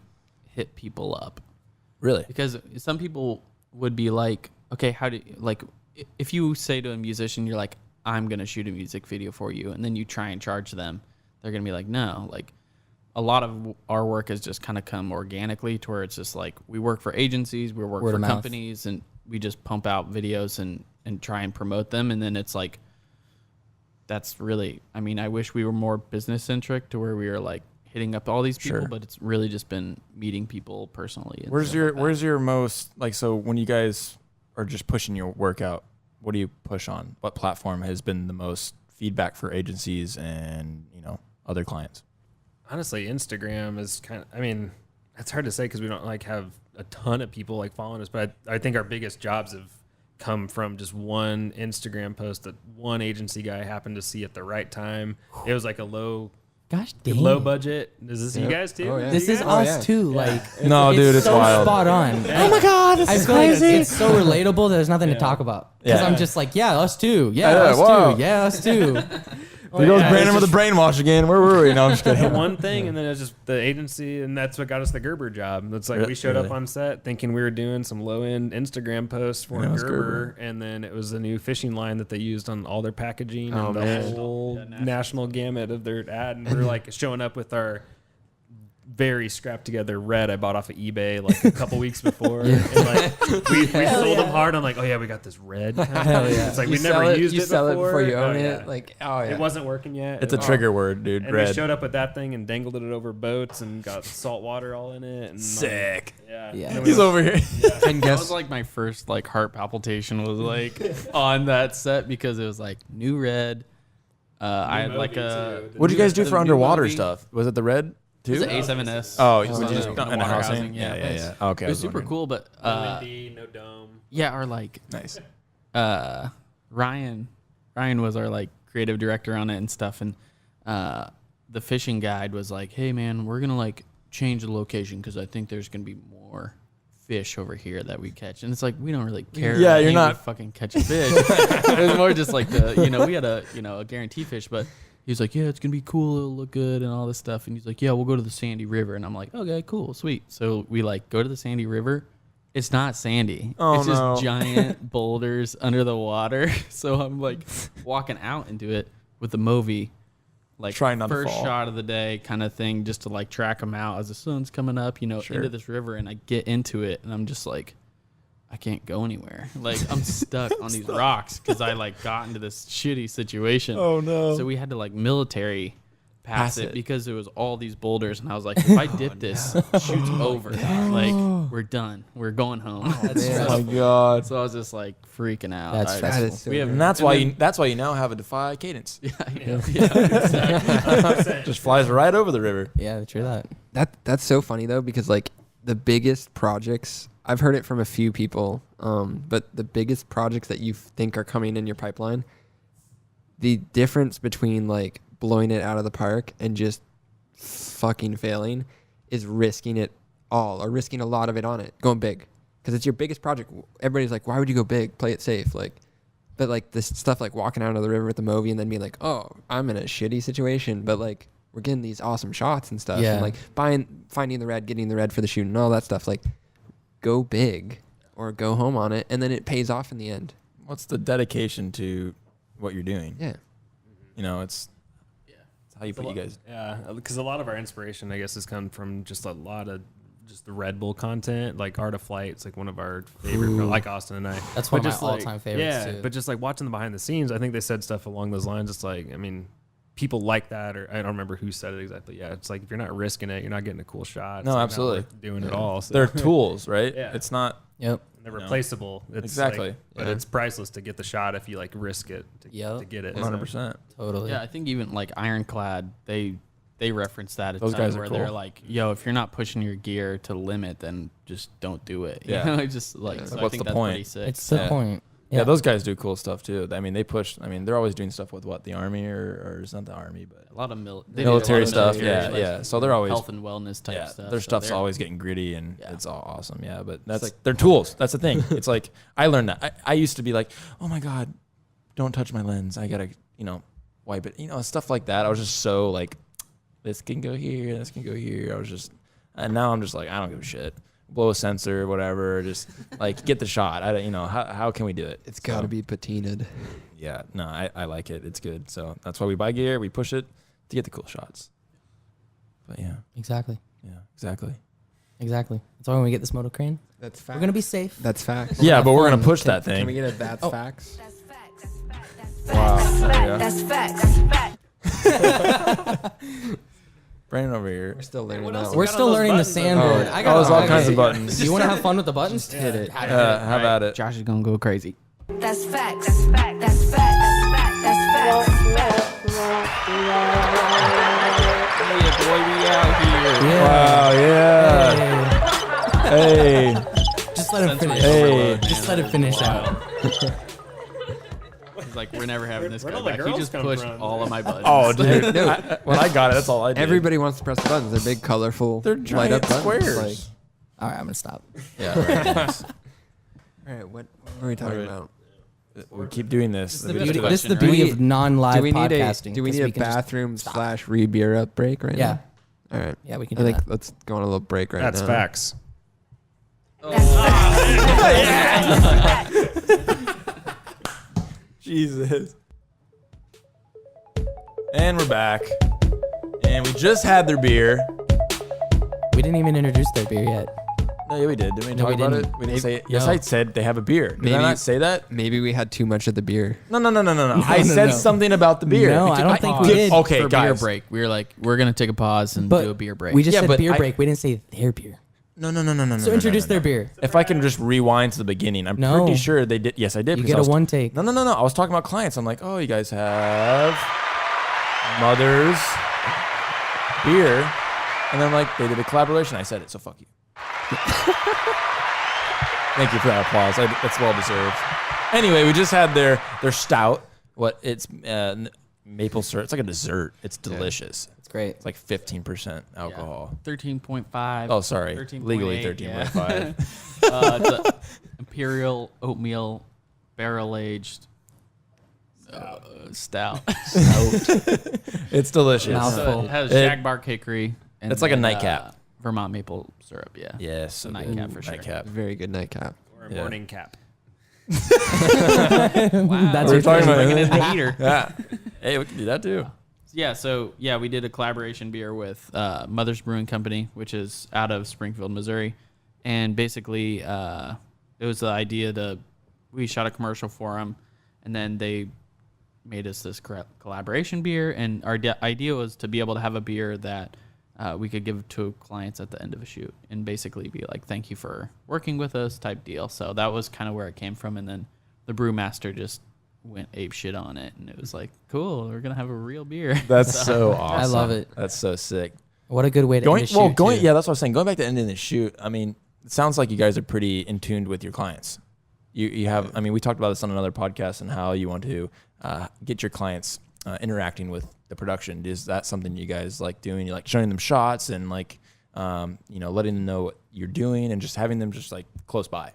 hit people up Really? because some people would be like, okay, how do you, like if you say to a musician, you're like, I'm going to shoot a music video for you, and then you try and charge them, they're going to be like, no. Like, a lot of our work has just kind of come organically to where it's just like, we work for agencies, we work for companies, and we just pump out videos and try and promote them. And then it's like, that's really, I mean, I wish we were more business centric to where we were like hitting up all these people, but it's really just been meeting people personally. Where's your most, like, so when you guys are just pushing your work out, what do you push on? What platform has been the most feedback for agencies and, you know, other clients? Honestly, Instagram is kind of, I mean, it's hard to say because we don't like have a ton of people like following us, but I think our biggest jobs have come from just one Instagram post that one agency guy happened to see at the right time. It was like a low budget. Is this you guys too? Oh, yeah. This is us too. Like, No, dude, it's so wild. spot on. Oh my God, this is crazy. Like it's so relatable that there's nothing to talk about. Because I'm just like, yeah, us too. Yeah, us wow. too. Yeah, us too. There goes Brandon with the brainwash again. Where were we? No, I'm just kidding. One thing, and then it's just the agency, and that's what got us the Gerber job. It's like we showed up on set thinking we were doing some low-end Instagram posts for Gerber, and then it was a new fishing line that they used on all their packaging and the whole national gamut of their ad. And we were like showing up with our very scrapped together red I bought off of eBay like a couple weeks before. And like we sold them hard. I'm like, oh yeah, we got this red. It's like we never used it before. You sell it before you own it. Like, oh yeah. It wasn't working yet. It's a trigger word, dude. And red. we showed up with that thing and dangled it over boats and got salt water all in it. And sick. Yeah. He's over here. And that was like my first like heart palpitation was like on that set because it was like new red. I had like a. What did you guys do for underwater stuff? Was it the red? It was an A7S. Oh, it was just in a housing? Yeah. Okay. It was super cool, but no dome. Yeah, our like nice. Ryan was our like creative director on it and stuff, and the fishing guide was like, "Hey man, we're gonna like change the location because I think there's gonna be more fish over here that we catch." And it's like we don't really care. Yeah, you're not fucking catching fish. It was more just like we had a guarantee fish, but. He was like, yeah, it's going to be cool. It'll look good and all this stuff. And he's like, yeah, we'll go to the Sandy River. And I'm like, okay, cool, sweet. So we like go to the Sandy River. It's not sandy. Oh, it's just giant boulders under the water. So I'm like walking out into it with the Movi, like trying not first to fall. shot of the day kind of thing, just to like track them out as the sun's coming up, into this river. And I get into it and I'm just like, I can't go anywhere. Like I'm stuck on these rocks because I like got into this shitty situation. Oh no! So we had to like military pass it because there was all these boulders, and I was like, if I dip this, shoot's over. Like we're done. We're going home. Oh my God! So I was just like freaking out. That's stressful. And that's why you now have a Defy cadence. Yeah, exactly. Just flies right over the river. Yeah, true that. That's so funny though because like the biggest projects. I've heard it from a few people, but the biggest projects that you think are coming in your pipeline, the difference between like blowing it out of the park and just fucking failing is risking it all or risking a lot of it on it, going big. Because it's your biggest project. Everybody's like, why would you go big? Play it safe. Like, but like this stuff like walking out of the river with the Movi and then being like, oh, I'm in a shitty situation, but like we're getting these awesome shots and stuff. Yeah. And like finding the red, getting the red for the shoot and all that stuff. Like, go big or go home on it, and then it pays off in the end. What's the dedication to what you're doing? Yeah. You know, it's how you put you guys. Yeah, because a lot of our inspiration, I guess, has come from just a lot of just the Red Bull content, like Art of Flight. It's like one of our favorite, like Austin and I. That's one of my just all-time favorites, too. But just like watching the behind the scenes, I think they said stuff along those lines. It's like, I mean, people like that, or I don't remember who said it exactly. Yeah, it's like if you're not risking it, you're not getting a cool shot. No, absolutely. Doing it all. So. They're tools, right? Yeah. It's not. Yep. They're replaceable. It's exactly. Like, but it's priceless to get the shot if you like risk it to get it. 100%. Totally. Yeah, I think even like Ironclad, they reference that. Those guys are where cool. they're like, yo, if you're not pushing your gear to limit, then just don't do it. Yeah. You know, just like, so I What's think the that's point? pretty sick. It's the point. Yeah, those guys do cool stuff too. I mean, they push. I mean, they're always doing stuff with the army or it's not the army, but a lot of military stuff. military, Yeah. So they're always health and wellness type stuff. Their so stuff's they're- always getting gritty and it's all awesome. Yeah, but that's like, they're tools. That's the thing. It's like I learned that. I used to be like, oh my God, don't touch my lens. I gotta wipe it. Stuff like that. I was just so like, this can go here. This can go here. I was just, and now I'm just like, I don't give a shit. blow a sensor, whatever. Just like get the shot. I don't, how can we do it? It's got to be patinaed. Yeah, no, I like it. It's good. So that's why we buy gear. We push it to get the cool shots. But yeah. Exactly. Yeah, exactly. That's why when we get this moto crane, That's facts. we're gonna be safe. That's facts. Yeah, but we're fun. gonna push that thing. Can we get a that's facts? That's facts. Wow. There you go. That's facts. Brandon over here. We're still learning what else that We're one. still learning the sandboard. Oh, there's all kinds of buttons. Do you want to have fun with the buttons? Hit it. How about it? Josh is gonna go crazy. That's facts. That's facts. That's facts. That's facts. Wow, yeah. Hey. Just let him finish. Hey. Just let it finish out. He's like, we're never having this Where'd guy all the back. He girls just come pushed from? all of my buttons. Oh, dude. When I got it, that's all I did. Everybody wants to press the buttons. They're big, colorful, They're light up giant buttons. squares. All right, I'm gonna stop. Yeah, right. Nice. All right, what are we talking Alright. about? We keep doing this. This beauty- is the question, beauty right? of non-live Do we need podcasting. do we 'cause need a can just- bathroom / re-beer up break right Yeah, now? All right. yeah, we can I do think that. let's go on a little break right That's now. facts. Jesus. And we're back. And we just had their beer. We didn't even introduce their beer yet. No, yeah, we did. Didn't we No, talk we about didn't. it? We didn't say it. Yes, No. I said they have a beer. Did I Maybe- not say that? Maybe we had too much of the beer. No. I no, said no. something about the beer. No, I don't think we Dude, did. Okay, for guys. beer break. We were like, we're gonna take a pause and But do a beer break. we just Yeah, said but beer I- break. We didn't say their beer. No. So introduce their beer. If I can just rewind to the beginning, I'm No. pretty sure they did. Yes, I did. You because get I a was- one take. No. I was talking about clients. I'm like, oh, you guys have Mother's beer. And then, like, they did a collaboration. I said it, so fuck you. Thank you for that applause. That's well deserved. Anyway, we just had their stout. It's maple syrup. It's like a dessert. It's delicious. It's great. It's like 15% alcohol. 13.5. Oh, sorry. 13.8, Legally yeah. 13.5. It's a imperial oatmeal barrel aged stout. It's delicious. Mouthful. So it has It- Shagbark hickory. And It's like a then, nightcap. Vermont maple syrup. Yeah. Yes. So Nightcap for sure. Nightcap. Very good nightcap. Or a Yeah. morning cap. Wow. That's We're your talking thing. about Bringing in the heater. Yeah. Hey, we can do that too. Yeah, we did a collaboration beer with Mother's Brewing Company, which is out of Springfield, Missouri, and basically it was the idea we shot a commercial for them, and then they made us this collaboration beer, and our idea was to be able to have a beer that we could give to clients at the end of a shoot, and basically be like, "Thank you for working with us," type deal. So that was kind of where it came from, and then the brewmaster just went ape shit on it, and it was like, cool, we're gonna have a real beer. That's so awesome. I love it. That's so sick. What a good way to end a shoot, too. Yeah, that's what I was saying. Going back to ending the shoot, I mean, it sounds like you guys are pretty in tune with your clients. You have, I mean, we talked about this on another podcast and how you want to get your clients interacting with the production. Is that something you guys like doing? You like showing them shots and like, letting them know what you're doing and just having them just like close by.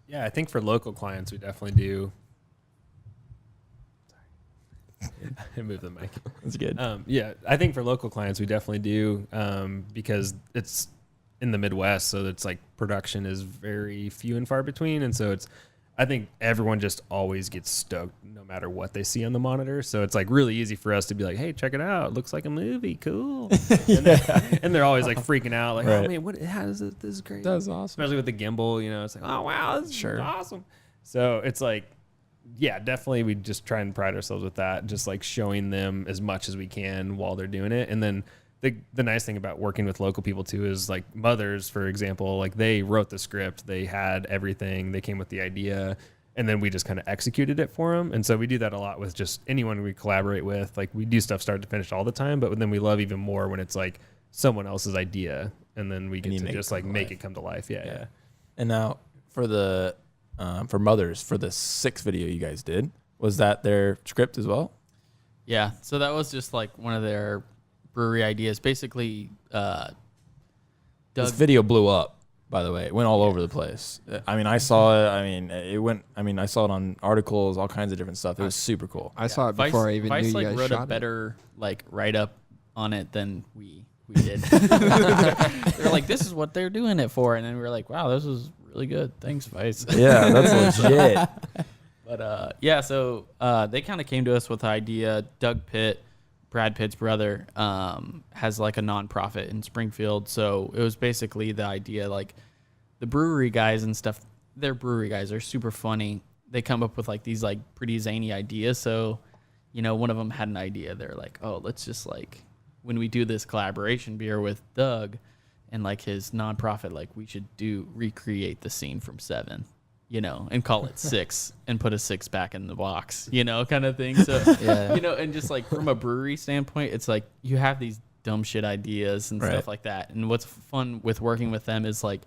Yeah, I think for local clients, we definitely do. I moved the mic. That's good. Yeah, I think for local clients, we definitely do because it's in the Midwest, so it's like production is very few and far between, and so I think everyone just always gets stoked no matter what they see on the monitor. So it's like really easy for us to be like, hey, check it out. It looks like a movie. Cool. And they're always like freaking out. Like, Right. oh man, how is this? This is great. That's awesome. Especially with the gimbal, it's like, oh wow, this is awesome. So it's like, yeah, definitely we just try and pride ourselves with that. Just like showing them as much as we can while they're doing it. And then the nice thing about working with local people too is like Mothers, for example, like they wrote the script, they had everything, they came with the idea, and then we just kind of executed it for them. And so we do that a lot with just anyone we collaborate with. Like we do stuff start to finish all the time, but then we love even more when it's like someone else's idea, and then we get to just like make it come to life. Yeah. And now for the for Mothers, for the 6th video you guys did, was that their script as well? Yeah, so that was just like one of their brewery ideas. Basically, This Doug, video blew up, by the way. It went all over the place. I mean, I saw it. I saw it on articles, all kinds of different stuff. It was super cool. I saw it Vice, before I even Vice knew you like guys wrote shot a better like write up on it than we we did. They're like, this is what they're doing it for. And then we were like, wow, this was really good. Thanks, Vice. Yeah, that's legit. But so they kind of came to us with the idea. Doug Pitt, Brad Pitt's brother, has like a nonprofit in Springfield. So it was basically the idea, like the brewery guys and stuff, they're brewery guys. They're super funny. They come up with like these like pretty zany ideas. So, you know, one of them had an idea. They're like, oh, let's just like, when we do this collaboration beer with Doug and like his nonprofit, like we should recreate the scene from 7. You know, and call it 6 and put a 6 back in the box, you know, kind of thing. So, you know, and just like from a brewery standpoint, it's like you have these dumb shit ideas and stuff like that. And what's fun with working with them is like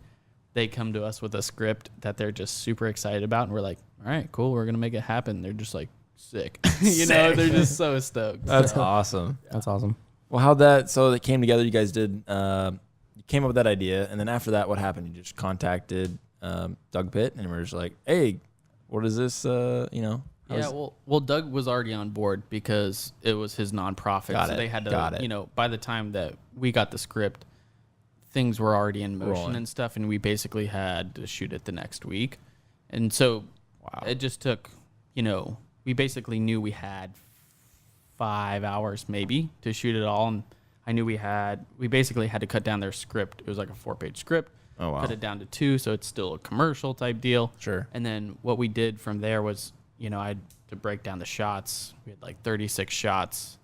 they come to us with a script that they're just super excited about. And we're like, all right, cool. We're going to make it happen. They're just like sick, you know, they're just so stoked. That's awesome. That's awesome. Well, how'd that, so that came together, you guys did, you came up with that idea. And then after that, what happened? You just contacted Doug Pitt, and we're just like, hey, what is this, you know? Yeah, well, Doug was already on board because it was his nonprofit. So they had to, you know, by the time that we got the script, things were already in motion and stuff, and we basically had to shoot it the next week. And so it just took, you know, we basically knew we had 5 hours maybe to shoot it all, and I knew we basically had to cut down their script. It was like a 4-page script. Oh, wow. Cut it down to 2, so it's still a commercial type deal. Sure. And then what we did from there was, you know, I had to break down the shots. We had like 36 shots.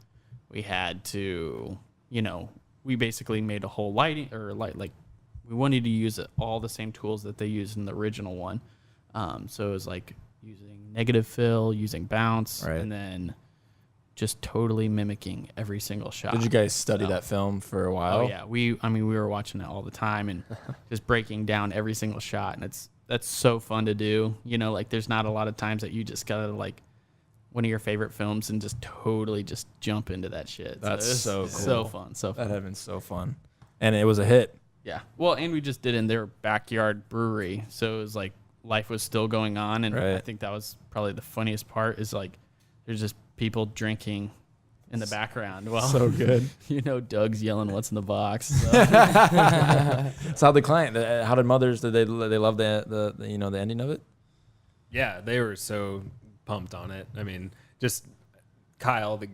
We had to, you know, we basically made a whole lighting like we wanted to use all the same tools that they used in the original one. So it was like using negative fill, using bounce, and then just totally mimicking every single shot. Did you guys study that film for a while? Oh yeah, we were watching it all the time and just breaking down every single shot, and that's so fun to do. You know, like there's not a lot of times that you just gotta like one of your favorite films and just totally just jump into that shit. That's so cool. So fun. That'd have been so fun, and it was a hit. Yeah. Well, and we just did it in their backyard brewery, so it was like life was still going on, and I think that was probably the funniest part. Is like there's just people drinking in the background. Well, so good. You know, Doug's yelling, "What's in the box?" So. So how the client? How did mothers? Did they love the you know the ending of it? Yeah, they were so pumped on it. I mean, just Kyle, the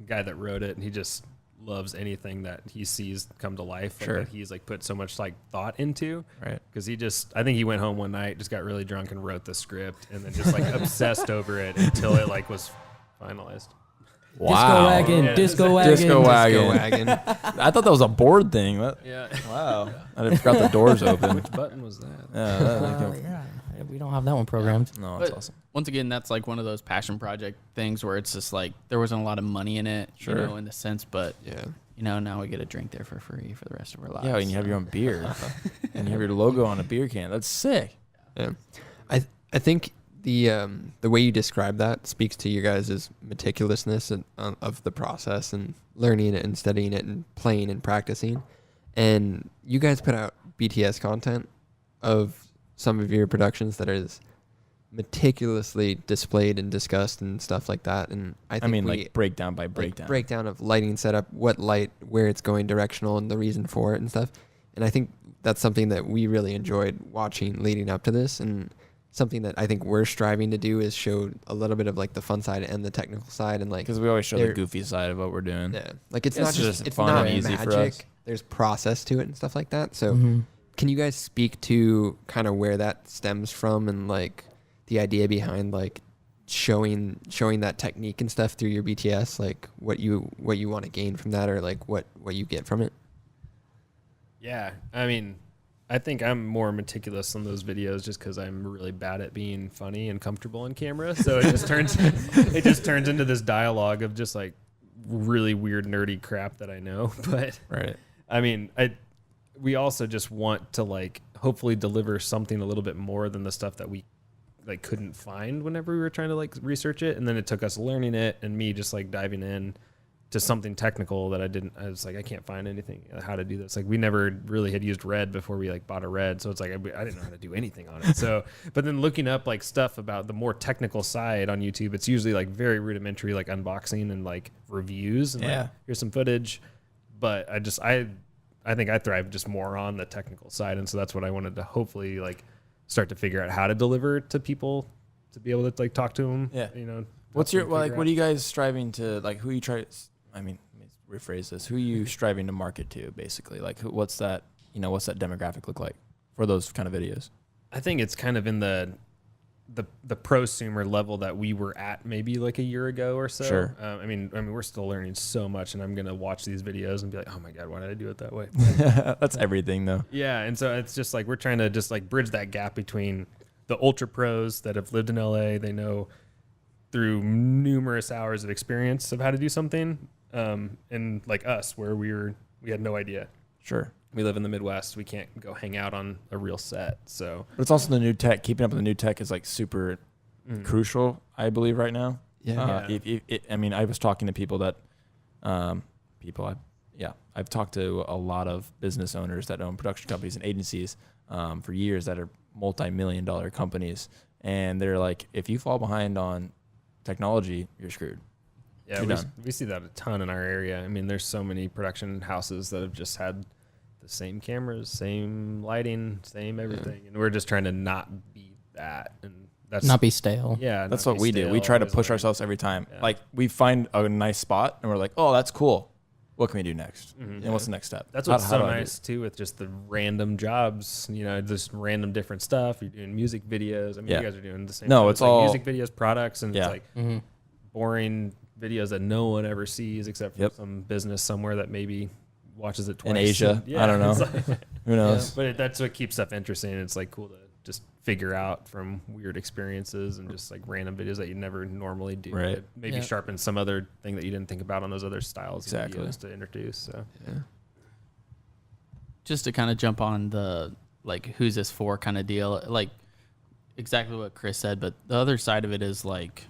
guy that wrote it, he just loves anything that he sees come to life. Like, that he's like put so much like thought into. Right. Because I think he went home one night, just got really drunk and wrote the script, and then just like obsessed over it until it like was finalized. Wow. Disco wagon. I thought that was a board thing. Yeah. Wow. I forgot the doors open. Which button was that? Yeah, we don't have that one programmed. No, that's awesome. Once again, that's like one of those passion project things where it's just like there wasn't a lot of money in it, you know, in the sense, but you know, now we get a drink there for free for the rest of our lives. Yeah, and you have your own beer, and you have your logo on a beer can. That's sick. Yeah, I think the way you describe that speaks to your guys' meticulousness of the process and learning it and studying it and playing and practicing. And you guys put out BTS content of some of your productions that is meticulously displayed and discussed and stuff like that. And I mean, like breakdown by breakdown. Like breakdown of lighting setup, what light, where it's going directional and the reason for it and stuff. And I think that's something that we really enjoyed watching leading up to this, and something that I think we're striving to do is show a little bit of like the fun side and the technical side, and like because we always show the goofy side of what we're doing. Yeah, like it's not just it's fun not and easy magic. For us. There's process to it and stuff like that. So can you guys speak to kind of where that stems from and like the idea behind like showing that technique and stuff through your BTS, like what you want to gain from that, or like what you get from it? Yeah, I mean, I think I'm more meticulous on those videos just because I'm really bad at being funny and comfortable on camera. So it just turns into this dialogue of just like really weird nerdy crap that I know. But I mean, we also just want to like hopefully deliver something a little bit more than the stuff that we like couldn't find whenever we were trying to like research it. And then it took us learning it and me just like diving in to something technical that I was like, I can't find anything how to do this. Like we never really had used Red before we like bought a Red. So it's like, I didn't know how to do anything on it. So, but then looking up like stuff about the more technical side on YouTube, it's usually like very rudimentary, like unboxing and like reviews and like, here's some footage. but I think I thrive just more on the technical side, and so that's what I wanted to hopefully like start to figure out how to deliver to people to be able to like talk to them. Yeah. You know, What's your what are you guys striving to like? Who you try? I mean, let me rephrase this. Who are you striving to market to? Basically, like what's that? What's that demographic look like for those kind of videos? I think it's kind of in the prosumer level that we were at maybe like a year ago or so. Sure. I mean, we're still learning so much, and I'm gonna watch these videos and be like, oh my god, why did I do it that way? That's everything, though. Yeah, and so it's just like we're trying to just like bridge that gap between the ultra pros that have lived in LA, they know through numerous hours of experience of how to do something, and like us, where we had no idea. Sure. We live in the Midwest. We can't go hang out on a real set. So, but it's also the new tech. Keeping up with the new tech is like super crucial, I believe, right now. Yeah. I mean, I was talking to people that, I've talked to a lot of business owners that own production companies and agencies for years that are multi-million-dollar companies, and they're like, if you fall behind on technology, you're screwed. Yeah, we see that a ton in our area. I mean, there's so many production houses that have just had the same cameras, same lighting, same everything, and we're just trying to not be that, and that's Not be stale. Yeah, that's what we do. We try to push ourselves every time. Yeah. Like we find a nice spot, and we're like, oh, that's cool. What can we do next? And what's the next step? That's what's so nice too with just the random jobs. Just random different stuff. You're doing music videos. I mean, you guys are doing the same. No, it's all music videos, products, and it's like boring videos that no one ever sees except for some business somewhere that maybe watches it twice in Asia. I don't know. Who knows? But that's what keeps stuff interesting. It's like cool to just figure out from weird experiences and just like random videos that you never normally do. Right. Maybe sharpen some other thing that you didn't think about on those other styles of videos to introduce. So just to kind of jump on the like who's this for kind of deal, like exactly what Chris said, but the other side of it is like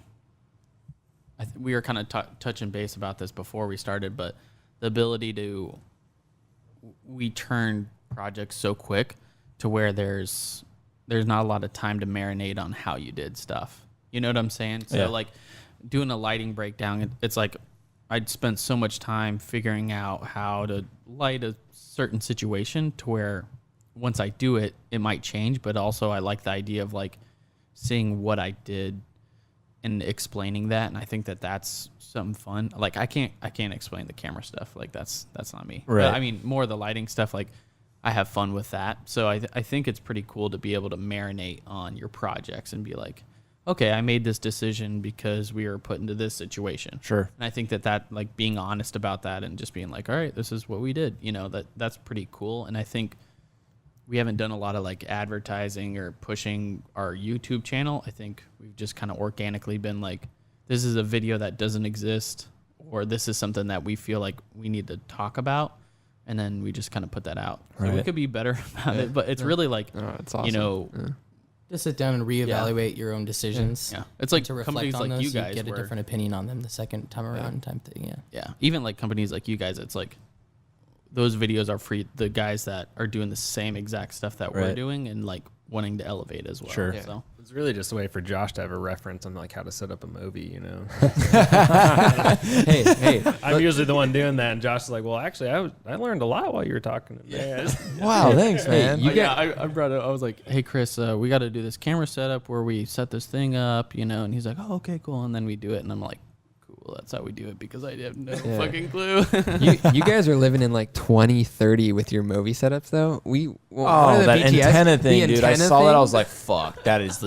we were kind of touching base about this before we started, but the ability to we turn projects so quick to where there's not a lot of time to marinate on how you did stuff. You know what I'm saying? So like doing a lighting breakdown, it's like I'd spent so much time figuring out how to light a certain situation to where once I do it, it might change. But also I like the idea of like seeing what I did and explaining that. And I think that that's something fun. Like I can't explain the camera stuff. Like that's not me. Right. But, I mean, more the lighting stuff, like I have fun with that. So I think it's pretty cool to be able to marinate on your projects and be like, okay, I made this decision because we were put into this situation. Sure. And I think that like being honest about that and just being like, all right, this is what we did, that's pretty cool. And I think we haven't done a lot of like advertising or pushing our YouTube channel. I think we've just kind of organically been like, this is a video that doesn't exist, or this is something that we feel like we need to talk about. And then we just kind of put that out. So we could be better about it, but it's really like, it's awesome. Just sit down and reevaluate your own decisions. Yeah. It's like to reflect companies on like those, you guys get a different opinion on them the second time around type thing. Yeah. Even like companies like you guys, it's like those videos are for the guys that are doing the same exact stuff that we're doing and like wanting to elevate as well. Sure. Yeah. So it's really just a way for Josh to have a reference on like how to set up a movie, Hey, I'm usually the one doing that, and Josh is like, "Well, actually, I learned a lot while you were talking." Wow, thanks, man. I brought it. I was like, "Hey, Chris, we got to do this camera setup where we set this thing up, And he's like, "Oh, okay, cool." And then we do it, and I'm like, "Cool, that's how we do it," because I have no fucking clue. you guys are living in like 2030 with your movie setups, though. That antenna thing, dude. I saw that. I was like, "Fuck, that is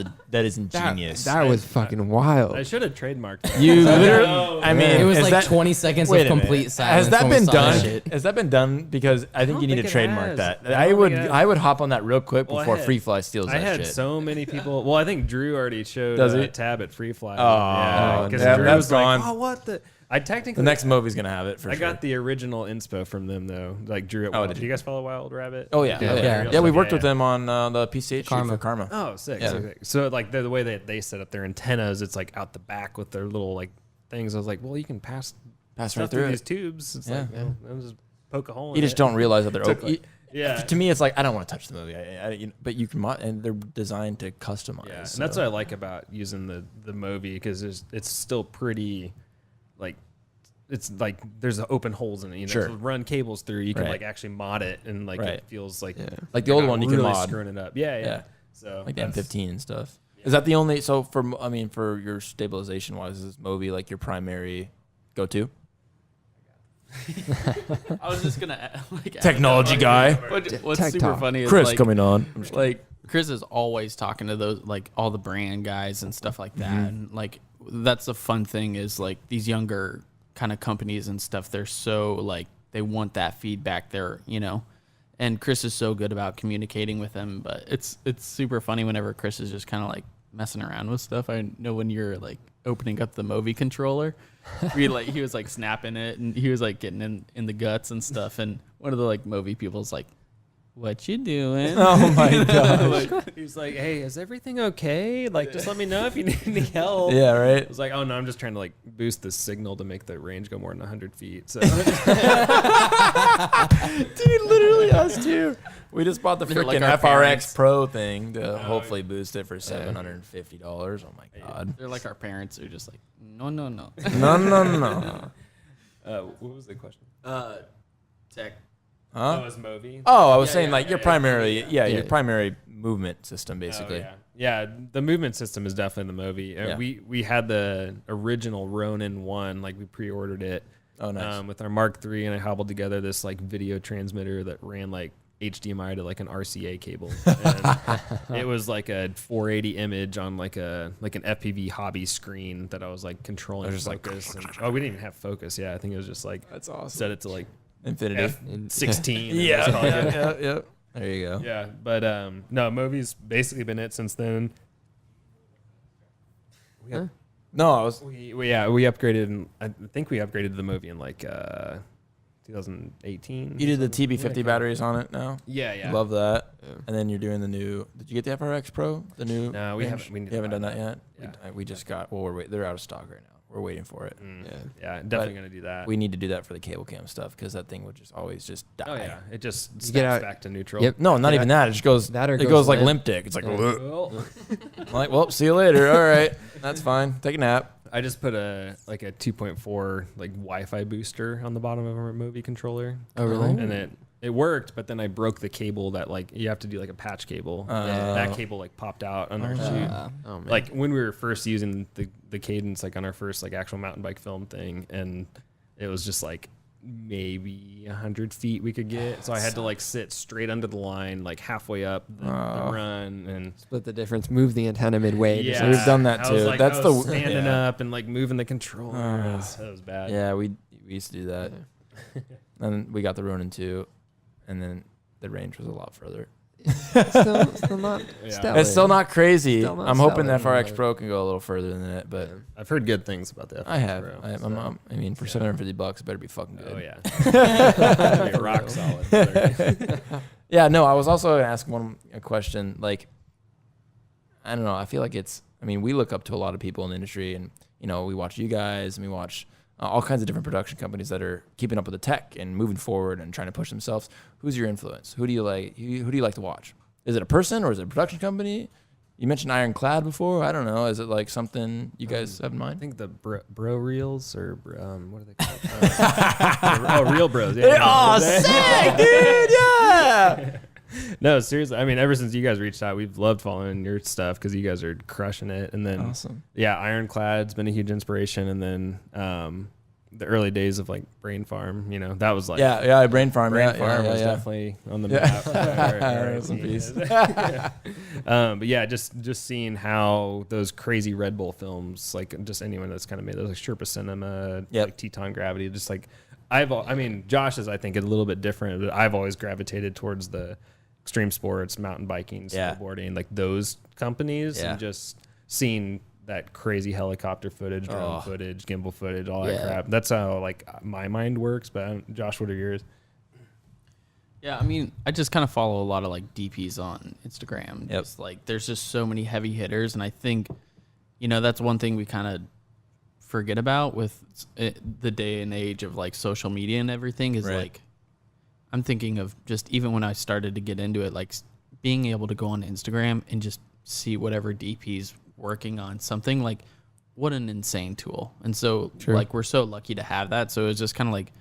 ingenious." That was fucking wild. I should have trademarked that. You literally, I mean, It was like 20 seconds of complete silence. Has that when we been saw done? that shit. Has that been done? Because I think you need to trademark that. I would hop on that real quick before Free Fly steals that shit. I had so many people. Well, I think Drew already showed a tab at Free Fly. Because Drew was like, "Oh, what the." The next movie's gonna have it for sure. I got the original inspo from them though, like Drew at Wild. Did you guys follow Wild Rabbit? Oh yeah. We worked with them on the PCH for Karma. Oh, sick. So like the way that they set up their antennas, it's like out the back with their little like things. I was like, well, you can pass right through these tubes. It's like, I'll just poke a hole. You just don't realize that they're open. Yeah. To me, it's like I don't want to touch the movie, but you can, and they're designed to customize. Yeah, and that's what I like about using the Movi because it's still pretty like it's like there's open holes in it. You know, Sure. so run cables through. You can Right. like actually mod it, and like Right. it feels like Like the you're old not one, you can really mod. screwing it up. Yeah, yeah. Yeah. So Like the that's- M15 and stuff. Is that the only? So for your stabilization wise, is Moby like your primary go-to? I was just gonna like Technology guy. What's Tech super talk. funny is Chris like, coming on. like Chris is always talking to those like all the brand guys and stuff like that, and like that's the fun thing is like these younger kind of companies and stuff. They're so like they want that feedback. They're and Chris is so good about communicating with them. But it's super funny whenever Chris is just kind of like messing around with stuff. I know when you're like opening up the Movi controller, he was like snapping it and he was like getting in the guts and stuff. And one of the like Movi people's like, "What you doing?" Oh my gosh. He's like, "Hey, is everything okay? Like, just let me know if you need any help." Yeah, I right. was like, "Oh no, I'm just trying to like boost the signal to make the range go more than 100 feet." So Dude, literally us too. We just bought the They're freaking like our FRX parents. Pro thing to hopefully boost it for $750. Oh my god. They're like our parents who are just like, no. No, no, no. what was the question? Tech. Huh? Oh, it's Movi. Oh, I was Yeah, saying yeah, like yeah, your yeah. primary, your primary movement system, Oh, basically. yeah, the movement system is definitely the Movi. Yeah. We had the original Ronin one, like we pre-ordered it. Oh, nice. With our Mark III, and I hobbled together this like video transmitter that ran like HDMI to like an RCA cable. And it was like a 480 image on like an FPV hobby screen that I was like controlling just like- focus. And, we didn't even have focus. Yeah, I think it was just like That's awesome. set it to like Infinity. F16. and Yeah, it was all good. yeah. There you go. Yeah, but no, Movi's basically been it since then. No, I was. We upgraded, and I think we upgraded the movie in like 2018. You did the TB50 batteries on it now. Yeah. Love that. And then you're doing the new. Did you get the FRX Pro? The new. No, we range? haven't. We need You haven't to done buy that yet. Yeah. We just got. Well, they're out of stock right now. We're waiting for it. Yeah, definitely gonna do that. We need to do that for the cable cam stuff because that thing would just always just die. Oh yeah, it just get snaps out- back to neutral. Yep. No, not Yeah. even that. It just goes. That or it goes goes like limp. limp dick. It's like, Well, I'm like, well, see you later. All right, that's fine. Take a nap. I just put a 2.4 like Wi-Fi booster on the bottom of our movie controller. Oh, really? And it worked, but then I broke the cable that like you have to do like a patch cable. And that cable like popped out on our shoot. Oh, man. Like when we were first using the cadence like on our first like actual mountain bike film thing, and it was just like maybe 100 feet we could get, so I had to like sit straight under the line like halfway up the run and Split the difference, move the antenna midway. yeah, We've done that I was, too. like, That's I was the- standing yeah. up and like moving the controller. That was bad. Yeah, we used to do that. And we got the Ronin 2, and then the range was a lot further. still not. Yeah. stellar. It's still not crazy. Still not I'm hoping the stellar. FRX Pro can go a little further than that, but I've heard good things about that. I have. Pro, I mean, for $750, it better be fucking good. Oh yeah, rock solid. Yeah, no, I was also going to ask a question. Like, I don't know. I feel like we look up to a lot of people in the industry, and, we watch you guys, and we watch all kinds of different production companies that are keeping up with the tech and moving forward and trying to push themselves. Who's your influence? Who do you like? Who do you like to watch? Is it a person or is it a production company? You mentioned Ironclad before. I don't know. Is it like something you guys have in I mind? think the bro reels or what are they called? Reelbros. Yeah. Oh, sick, dude! Yeah. No, seriously. I mean, ever since you guys reached out, we've loved following your stuff because you guys are crushing it. And then, Awesome. yeah, Ironclad's been a huge inspiration. And then the early days of like Brain Farm, that was like Yeah. Brain Farm. Brain yeah, Farm yeah, was yeah. definitely on the map. Rest in peace. But yeah, just seeing how those crazy Red Bull films, like just anyone that's kind of made those, like Sherpa Cinema, like Teton Gravity, just like Josh is, I think, a little bit different, but I've always gravitated towards the extreme sports, mountain biking, snowboarding, like those companies, and just seeing that crazy helicopter footage, drone footage, gimbal footage, all that crap. That's how like my mind works. But Josh, what are yours? Yeah, I mean, I just kind of follow a lot of like DPs on Instagram. Just like there's just so many heavy hitters, and I think, that's one thing we kind of forget about with the day and age of like social media and everything is like, I'm thinking of just even when I started to get into it, like being able to go on Instagram and just see whatever DP's working on something. Like what an insane tool. And so True. like we're so lucky to have that. So it's just kind of like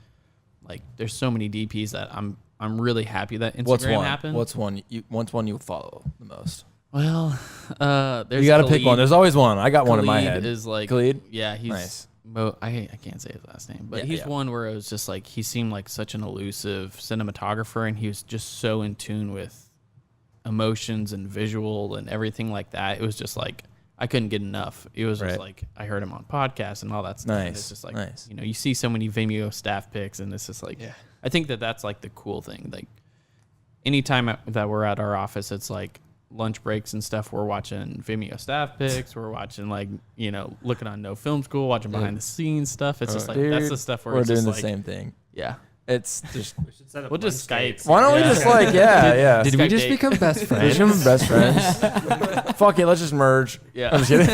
there's so many DPs that I'm really happy that Instagram happened. What's one you follow the most? Well, there's You got to pick Khalid. one. There's always one. I got one in my Khalid head. is like Khalid? Yeah, he's Nice. I can't say his last name, but Yeah, he's yeah. one where it was just like he seemed like such an elusive cinematographer, and he was just so in tune with emotions and visual and everything like that. It was just like I couldn't get enough. It was just Right. like I heard him on podcasts and all that stuff. And Nice, it's just like nice. you see so many Vimeo staff picks, and it's just like I think that's like the cool thing. Like anytime that we're at our office, it's like lunch breaks and stuff. We're watching Vimeo staff picks. We're watching looking on No Film School, watching behind the scenes stuff. It's just like Dude, that's the stuff where we're it's doing just the like, same thing. Yeah. It's just We'll just Skype. why don't we just yeah. Did we Skype just date. become best Let's friends? become best friends. Fuck it, let's just merge. Yeah. I'm just kidding.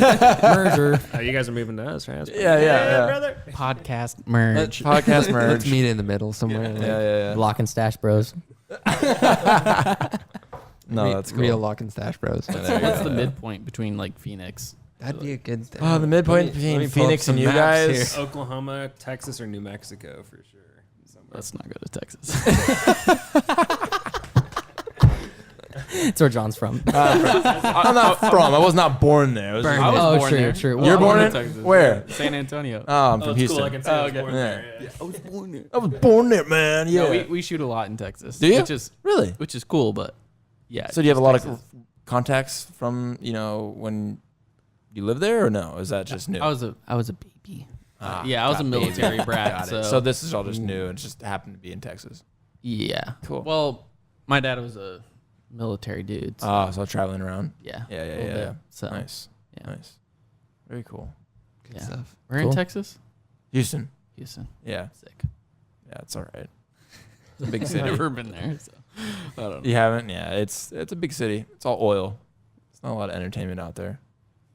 Merger. Oh, you guys are moving to us, right? Yeah. brother. Podcast merge. Podcast merge. Let's meet in the middle somewhere. like, Yeah. Lock and Stache Bros. No, that's cool. Real Locke and Stache Bros. Yeah, there you What's go. the midpoint between like Phoenix? That'd be a good thing. Oh, the midpoint Let me between pull up Phoenix some and you maps guys. here. Oklahoma, Texas, or New Mexico for sure. Somewhere. Let's not go to Texas. That's where John's from. I'm not from. I was not born there. I was I just- was Oh, born true, there. true. Well, You're I born went in to Texas. where? San Antonio. Oh, I'm Oh, from it's Houston. cool. I can say I was okay. born Yeah. there. Yeah. I was born there. I was born there, man. Yeah. No, we shoot a lot in Texas. Do you? Really? Really? Which is cool, but yeah. So do you have a lot of Texas. contacts from when you live there, or no? Is that just new? I was a baby. Ah, Yeah, I was a got baby. military brat. Got it. So, So this is all just new. It just happened to be in Texas. yeah. Cool. Well, my dad was a military dude. So, Oh, so traveling around. yeah. Yeah. a little bit. So Nice. yeah. Nice. Very cool. Good Yeah. stuff. We're Cool. in Texas. Houston. Houston. Yeah. Sick. Yeah, it's all right. It's a big I've city. never been there. So I don't know. You haven't? Yeah, it's a big city. It's all oil. There's not a lot of entertainment out there.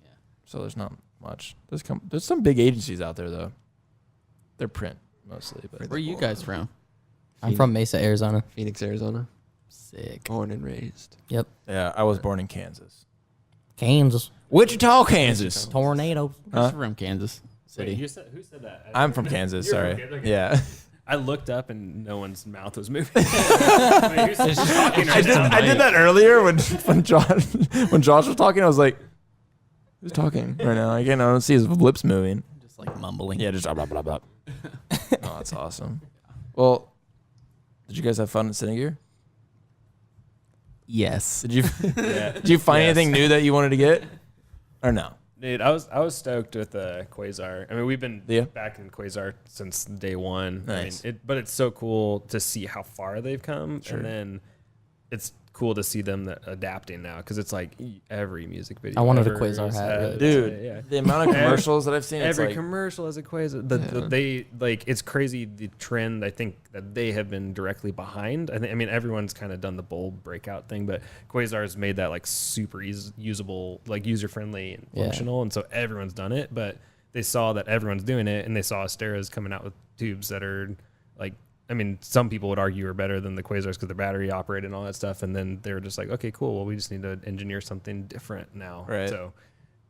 Yeah. So there's not much. There's some big agencies out there though. They're print mostly. But Where are you guys from? I'm from Mesa, Arizona. Phoenix, Arizona. Sick. Born and raised. Yep. Yeah, I was born in Kansas. Kansas. Wichita, Kansas. Tornadoes. Huh? From Kansas City. Wait, who said that? I'm from Kansas. You're Sorry. from Kansas, okay. Yeah. I looked up and no one's mouth was moving. Wait, who's talking right now? I did that earlier when Josh was talking. I was like, "Who's talking right now?" I don't see his lips moving. Just like mumbling. Yeah, just blah blah blah blah. Oh, that's awesome. Well, did you guys have fun at Sitting Gear? Yes. Did you Yeah. did you find Yes. anything new that you wanted to get, or no? Dude, I was stoked with Quasar. I mean, we've been Yeah. back in Quasar since day one. Nice. I mean, but it's so cool to see how far they've come, Sure. and then it's cool to see them adapting now because it's like every music video. I wanted a ever Quasar has hat, really. Dude, yeah. the amount of commercials that I've seen, it's Every like, commercial has a Quasar. They like it's crazy the trend. I think that they have been directly behind. I mean everyone's kind of done the bold breakout thing, but Quasar has made that like super usable, like user friendly and Yeah. functional, and so everyone's done it. But they saw that everyone's doing it, and they saw Astera's coming out with tubes that are like. I mean, some people would argue are better than the Quasars because they're battery operated and all that stuff. And then they're just like, okay, cool. Well, we just need to engineer something different now. Right. So,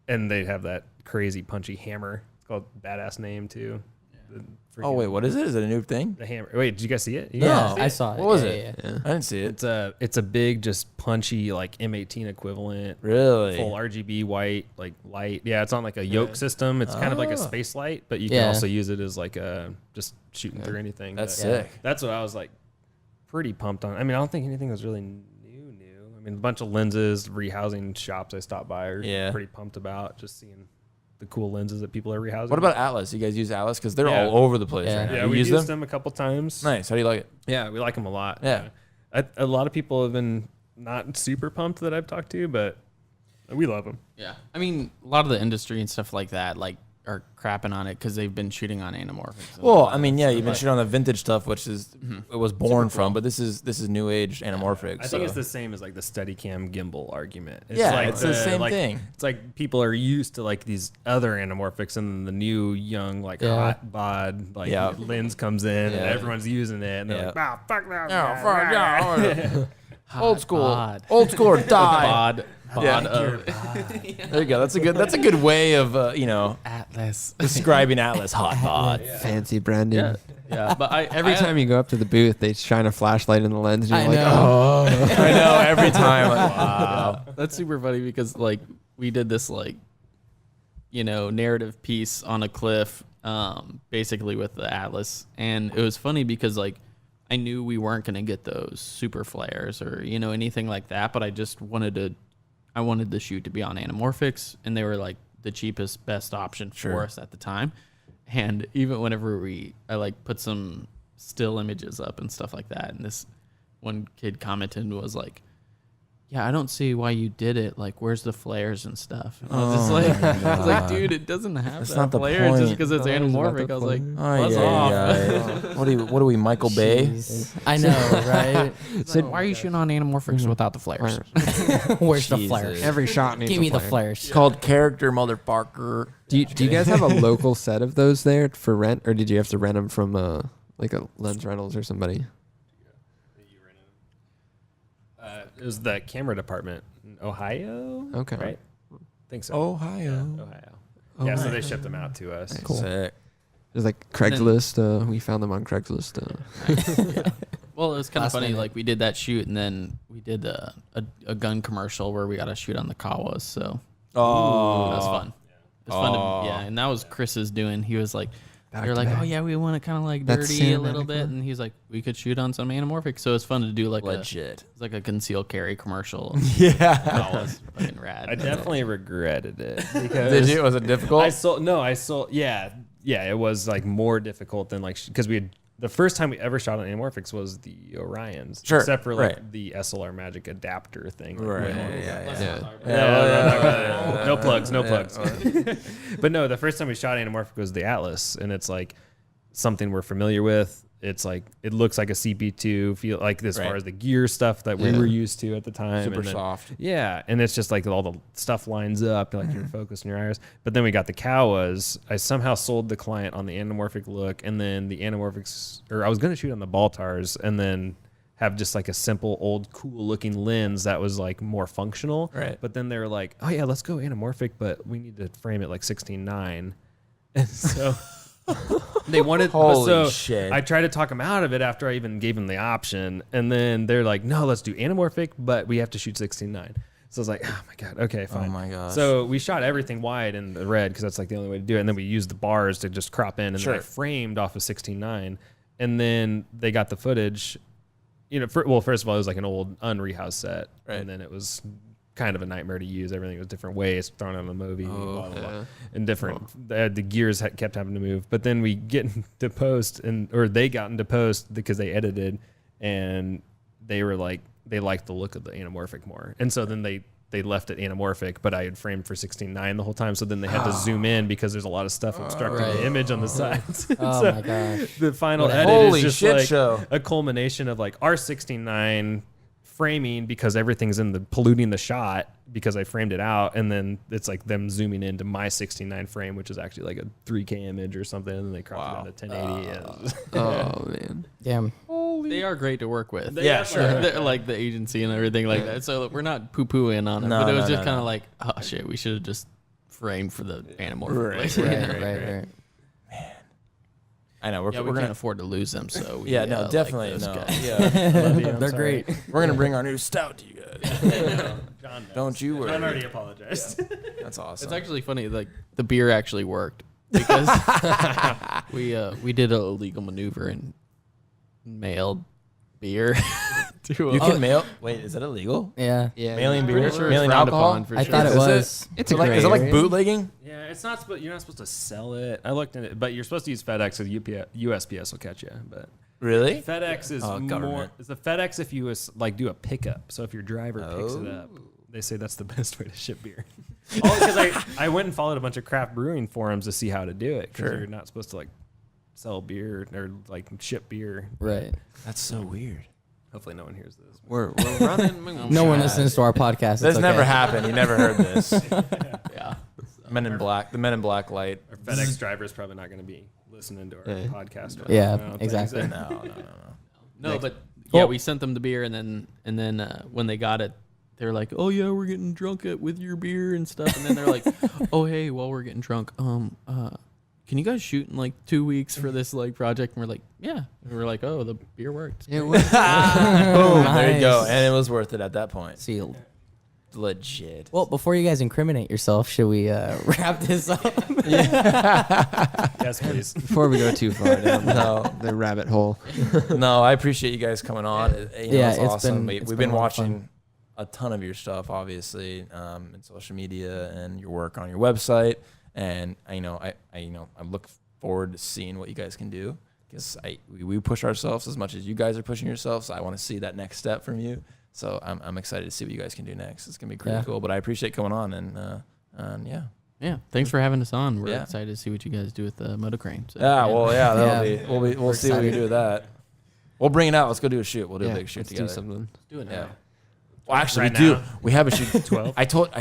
and they have that crazy punchy hammer. It's called badass name too. The oh freaking- wait, what is it? Is it a new thing? The hammer. Wait, did you guys see it? You No. guys see I it? saw it. What was Yeah, it? yeah, yeah. I didn't see it. It's a big, just punchy like M18 equivalent. Really? Full RGB white, like light. Yeah, it's on like a yoke system. It's kind of like a Oh. space light, but you can Yeah. also use it as like a just shooting through anything. That's But sick. That's what I was like pretty pumped on. I mean, I don't think anything was really new. I mean, a bunch of lenses, rehousing shops I stopped by are Yeah. pretty pumped about just seeing the cool lenses that people are rehousing. What about Atlas? You guys use Atlas because they're Yeah. all over the place Yeah. right now. Yeah, You we use used them? them a couple times. Nice. How do you like it? Yeah, we like them a lot. Yeah. A lot of people have been not super pumped that I've talked to, but we love them. Yeah. I mean, a lot of the industry and stuff like that, like, are crapping on it because they've been shooting on anamorphics. and Well, all I that mean, yeah, stuff. you've been But- shooting on the vintage stuff, which is it was born Super cool. from, but this is new age anamorphic. I think it's the same as like the Steadicam gimbal argument. It's Yeah, like it's the same like, thing. It's like people are used to like these other anamorphics, and then the new young like Yeah. hot bod like Yeah. lens comes in, Yeah. and everyone's using it, and they're Yeah. like, "Ah, fuck that." Yeah, fuck yeah. Hot old school, bod. old school or die. Bod. pod of There you go. That's a good way of Atlas. describing Atlas hot pod. Fancy branding. Yeah, but Every time you go up to the booth, they shine a flashlight in the lens. And you're I like, know. oh. I know every time. Like, wow. That's super funny because like we did this like narrative piece on a cliff basically with the Atlas, and it was funny because like I knew we weren't going to get those super flares or anything like that, but I wanted the shoot to be on anamorphics, and they were like the cheapest best option for us at the time. And even whenever I like put some still images up and stuff like that, and this one kid commented and was like, yeah, I don't see why you did it. Like, where's the flares and stuff? And I was just like, I was like, dude, it doesn't have That's that not the flares point. just because it's anamorphic. I was like, buzz off. What are we, Michael Bay? Jeez. I know, right? So why are you shooting on anamorphics without the flares? Where's the Jesus. flares? Every shot needs Give a me the flare. flares. It's called character, motherfucker. Do you guys have a local set of those there for rent, or did you have to rent them from like a Lens Rentals or somebody? It was the camera department in Ohio. Okay. Right? I think so. Ohio. Yeah, Ohio. Yeah, so they shipped them out to us. Cool. Sick. There's like Craigslist. We found them on Craigslist. Well, it was kind of Last funny. minute. Like we did that shoot, and then we did a gun commercial where we got to shoot on the Kawas. So Oh, that was fun. It was fun to, yeah, and that was Chris's doing. He was like, they're like, oh yeah, we want it kind of like That's dirty a little cinematic, bit, and he's like, we could shoot on some anamorphic. So it's fun to do like legit. it's like a concealed carry commercial. Yeah. That was fucking rad. I definitely regretted it because Did you? Was it difficult? I sold. Yeah. It was like more difficult than like because we had the first time we ever shot on anamorphics was the Orions, Sure, except for like right. the SLR Magic adapter thing. Right. Yeah. Yeah. No plugs. But no, the first time we shot anamorphic was the Atlas, and it's like something we're familiar with. It's like it looks like a CP2 feel like as far as the gear stuff that we were used to at the time. Super and then, soft. Yeah, and it's just like all the stuff lines up, like you're focused in your iris. But then we got the Kawas. I somehow sold the client on the anamorphic look, and then the anamorphics, or I was going to shoot on the Baltars, and then have just like a simple old cool looking lens that was like more functional. Right. But then they were like, oh yeah, let's go anamorphic, but we need to frame it like 16:9, and so. They wanted Holy shit. I tried to talk them out of it after I even gave them the option, and then they're like, "No, let's do anamorphic, but we have to shoot 16:9." So I was like, "Oh my god, okay, fine." Oh my gosh. So we shot everything wide in the red because that's like the only way to do it, and then we used the bars to just crop in, and then I framed off of 16:9, and then they got the footage. First of all, it was like an old unrehoused set, and then it was kind of a nightmare to use. Everything was different ways thrown on a movie, blah, blah, blah. And different. The gears kept having to move. But then we get into post, or they got into post because they edited, and they were like they liked the look of the anamorphic more, and so then they left it anamorphic, but I had framed for 16:9 the whole time, so then they had to zoom in because there's a lot of stuff obstructing the image on the sides. Oh So my gosh. the final edit Holy is just shit like show. a culmination of like our 16:9 framing because everything's polluting the shot because I framed it out, and then it's like them zooming into my 16:9 frame, which is actually like a 3K image or something, and then they cropped it down to 1080. Oh man. Damn. They are great to work with. Yeah, sure. They're like the agency and everything like that. So we're not poo-pooing on it, No, but it was no, just no, kind of no. like, oh shit, we should have just framed for the anamorphic. Right. I know. We're Yeah, we gonna. can't afford to lose them, so we, Yeah, no, like definitely those no. guys. Yeah, They're great. we're gonna bring our new stout to you guys. John knows. Don't you worry. John already apologized. That's awesome. It's actually funny. Like the beer actually worked because we did an illegal maneuver and mailed beer to you can mail. Wait, is that illegal? Yeah. Yeah. Mailing beer, Pretty sure it's mailing frowned alcohol. upon for I sure. thought it Is was. It's a like, gray is it like area. bootlegging? Yeah, you're not supposed to sell it. I looked at it, but you're supposed to use FedEx, so USPS will catch you. But Really? FedEx is more. government. It's the FedEx if you like do a pickup. So if your driver picks it up, they say that's the best way to ship beer. Because I went and followed a bunch of craft brewing forums to see how to do it. Because you're not supposed to like sell beer or like ship beer. Right. That's so weird. Hopefully no one hears this. We're running. No one listens to our podcast. This It's never okay. happened. You never heard this. Yeah. Men in Black. The Men in Black light. Our FedEx driver is probably not going to be listening to our podcast. Right Yeah, now, I don't think exactly. so. No. No, but Cool. yeah, we sent them the beer, and then when they got it, they're like, oh yeah, we're getting drunk with your beer and stuff, and then they're like, oh hey, while we're getting drunk, can you guys shoot in like 2 weeks for this like project? And we're like, yeah. And we're like, oh, the beer worked. It was. Boom, there you go. Nice. And it was worth it at that point. Sealed. Legit. Well, before you guys incriminate yourself, should we wrap this up? Yes, please. Before we go too far down the rabbit hole. No, I appreciate you guys coming on. Yeah, It's it's awesome. been- it's We've been been a lot of fun. watching a ton of your stuff, obviously, in social media and your work on your website. And I look forward to seeing what you guys can do, because we push ourselves as much as you guys are pushing yourselves. So I want to see that next step from you. So I'm excited to see what you guys can do next. It's gonna be pretty cool. But I appreciate coming on and yeah. Yeah, thanks for having us on. We're Yeah. excited to see what you guys do with the moto crane. So, We'll see what we do with that. We'll bring it out. Let's go do a shoot. We'll do a big shoot let's together. do something. do it now. Yeah. Well, actually, Right we do. now? We have a shoot. 12? I don't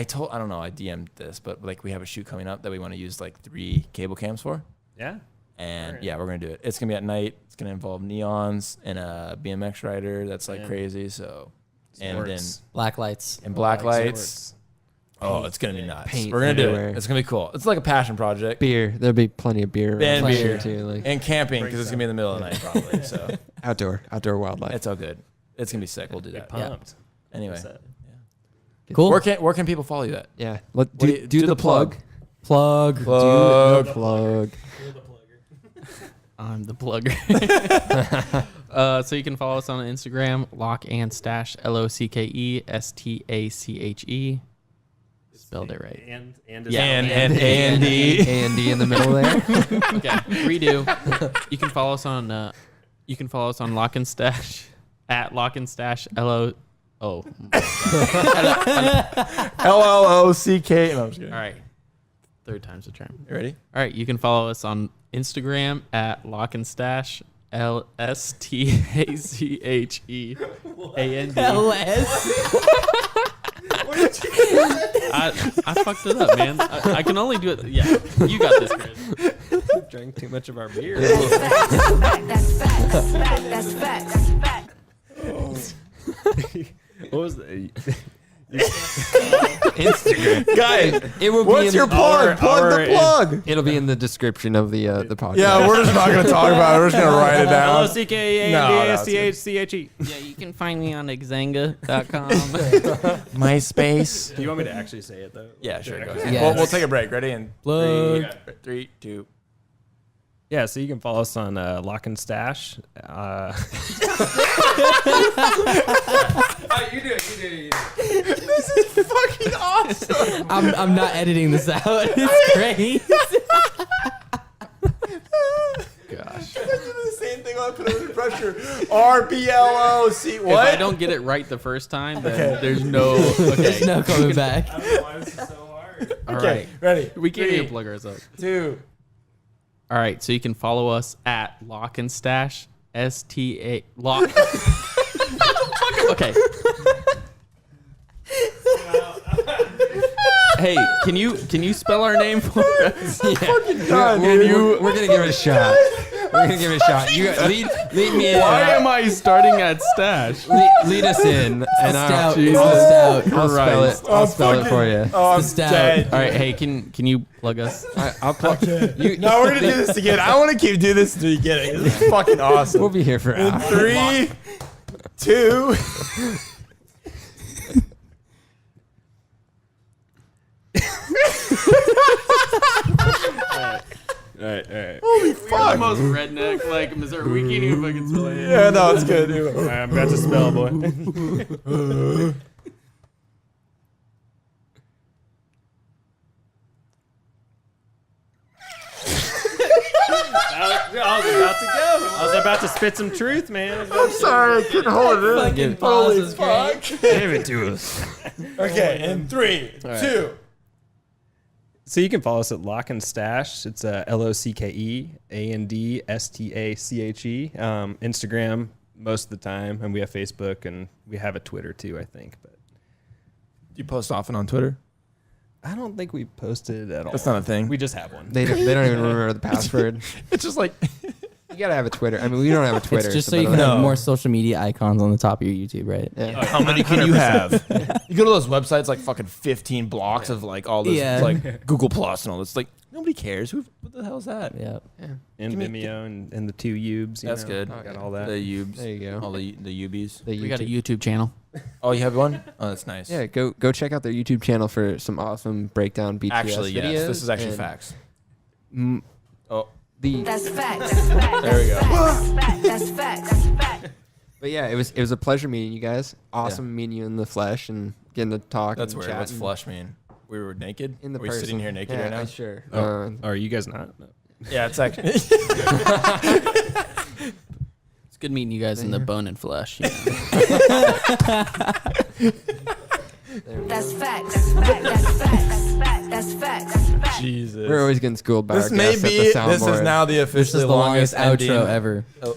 know. I DM'd this, but like we have a shoot coming up that we want to use like 3 cable cams for. Yeah. And Alright. yeah, we're gonna do it. It's gonna be at night. It's gonna involve neons and a BMX rider that's like Man. crazy. So, and then Black lights. black Like lights. sports. Oh, it's gonna be nuts. Paint We're gonna do everywhere. it. It's gonna be cool. It's like a passion project. Beer. There'll be plenty of beer. And around beer. too. Like And camping, because it's gonna be in the middle of the night probably. So outdoor wildlife. it's all good. It's gonna be sick. We'll do Get that. pumped. Anyway, What's that? Cool. where can people follow you at? Yeah. Do the plug. Plug. Do the plug. I'm the plugger. So you can follow us on Instagram, Locke and Stache, LOCKESTACHE. Spelled it right. And Yeah. And Andy. Andy in the middle there. Okay, redo. You can follow us on Locke and Stache at Locke and Stache LLOCK. No, I'm just kidding. All right. Third time's the charm. You ready? All right, you can follow us on Instagram at Locke and Stache, LSTACHEAND. I fucked it up, man. I can only do it. Yeah, you got this, Chris. Drank too much of our beer. That's facts. That's facts. That's facts. What was the Instagram. Guys, It will what's be your in plug? Plug the plug. It'll be in the description of the podcast. Yeah, we're just not going to talk about it. We're just going to write it down. LOCKEANDASTHCHE. Yeah, you can find me on Xanga.com. MySpace. Do you want me to actually say it though? Yeah, sure. Go Okay. ahead. Yes. We'll take a break. Ready? And Plug. 3, 2. Yeah, so you can follow us on Locke and Stache. You do it. This is fucking awesome. I'm not editing this out. It's great. Gosh. I do the same thing when I put it under pressure. RBLOC. What? If I don't get it right the first time, then there's no. Okay. There's no coming back. Why is this so hard? All Okay, right. ready? We can't 3, even plug ourselves. 2. All right, so you can follow us at Locke and Stache, STA Locke. Okay. Hey, can you spell our name for us? We're gonna give it a shot. We're gonna give it a shot. You guys, lead me in. Why am I starting at Stache? Lead us in, and Stout. I'll spell it. I'll spell it for you. Oh, I'm Stout. dead. All right, hey, can you plug us? I'll plug. No, we're gonna do this again. I want to keep doing this until you get it. This is fucking awesome. We'll be here for hours. 3, 2. All right. Holy We're fuck. almost redneck, like Missouri. We can't even fucking spell it. Yeah, no, it's good. All right, I'm about to spell, boy. I was about to go. I was about to spit some truth, man. I'm sorry, I couldn't hold it in. Fucking pause Holy is fuck. Give it to us. Okay, in 3, 2. So you can follow us at Locke and Stache. It's LOCKEANDSTACHE. Instagram most of the time, and we have Facebook, and we have a Twitter too, I think. But Do you post often on Twitter? I don't think we posted at all. That's not a thing. We just have one. They don't even remember the password. It's just like You gotta have a Twitter. I mean, we don't have a Twitter. It's just so you can No. have more social media icons on the top of your YouTube, right? Yeah. How many can you have? You go to those websites, like fucking 15 blocks of like all this, Yeah. like Google Plus and all this. Like nobody cares. What the hell is that? Yeah. And Vimeo and the two Ubes. That's good. Got all that. The Ubes. There you go. All the Ubies. The We got a YouTube. YouTube channel. Oh, you have one? Oh, that's nice. Yeah, go check out their YouTube channel for some awesome breakdown BTS Actually, videos. yes. This is actually and, facts. Oh, That's facts. That's facts. There we go. That's facts. That's facts. but yeah, it was a pleasure meeting you guys. Awesome meeting you in the flesh and getting to talk. That's and weird. chat What's and- flush mean? We were naked. in the Are we person. sitting here naked right now? Sure. Oh, are you guys not? No. Yeah, it's actually. It's good meeting you guys in the bone and flesh. You know? That's facts. That's facts. That's facts. That's facts. That's facts. Jesus. We're always getting schooled by This our may guests at be. the This soundboard. is now the This officially is the longest ending. outro ever. Oh.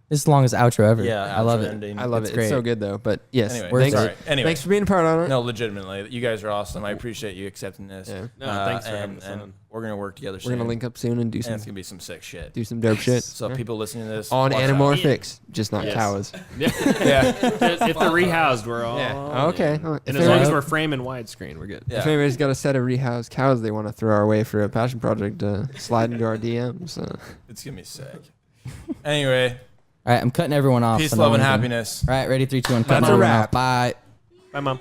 This is the longest outro ever. Yeah, I love outro it. ending. I love It's it. great. It's so good though. But yes, Anyway, Worth thanks, it. Anyway. thanks for being a part of it. No, legitimately, you guys are awesome. I appreciate you accepting this. Yeah. No, thanks for having us and on. We're gonna work together. We're gonna link up soon and do And some it's gonna be some sick shit. dope shit. So people listening to this On watch out. Anamorphics, just not Yes. cows. Yeah. if they're rehoused, we're all. Yeah. Okay. Well, And if as long as anybody's- we're framing widescreen, we're good. Yeah. If anybody's got a set of rehoused cows they want to throw our way for a passion project, slide into our DMs. It's gonna be sick. Anyway, All right, I'm cutting everyone off. peace, so no love, and one can- happiness. All right, ready? 3, 2, 1. That's Cutting a everyone wrap. off. Bye. Bye, Mom.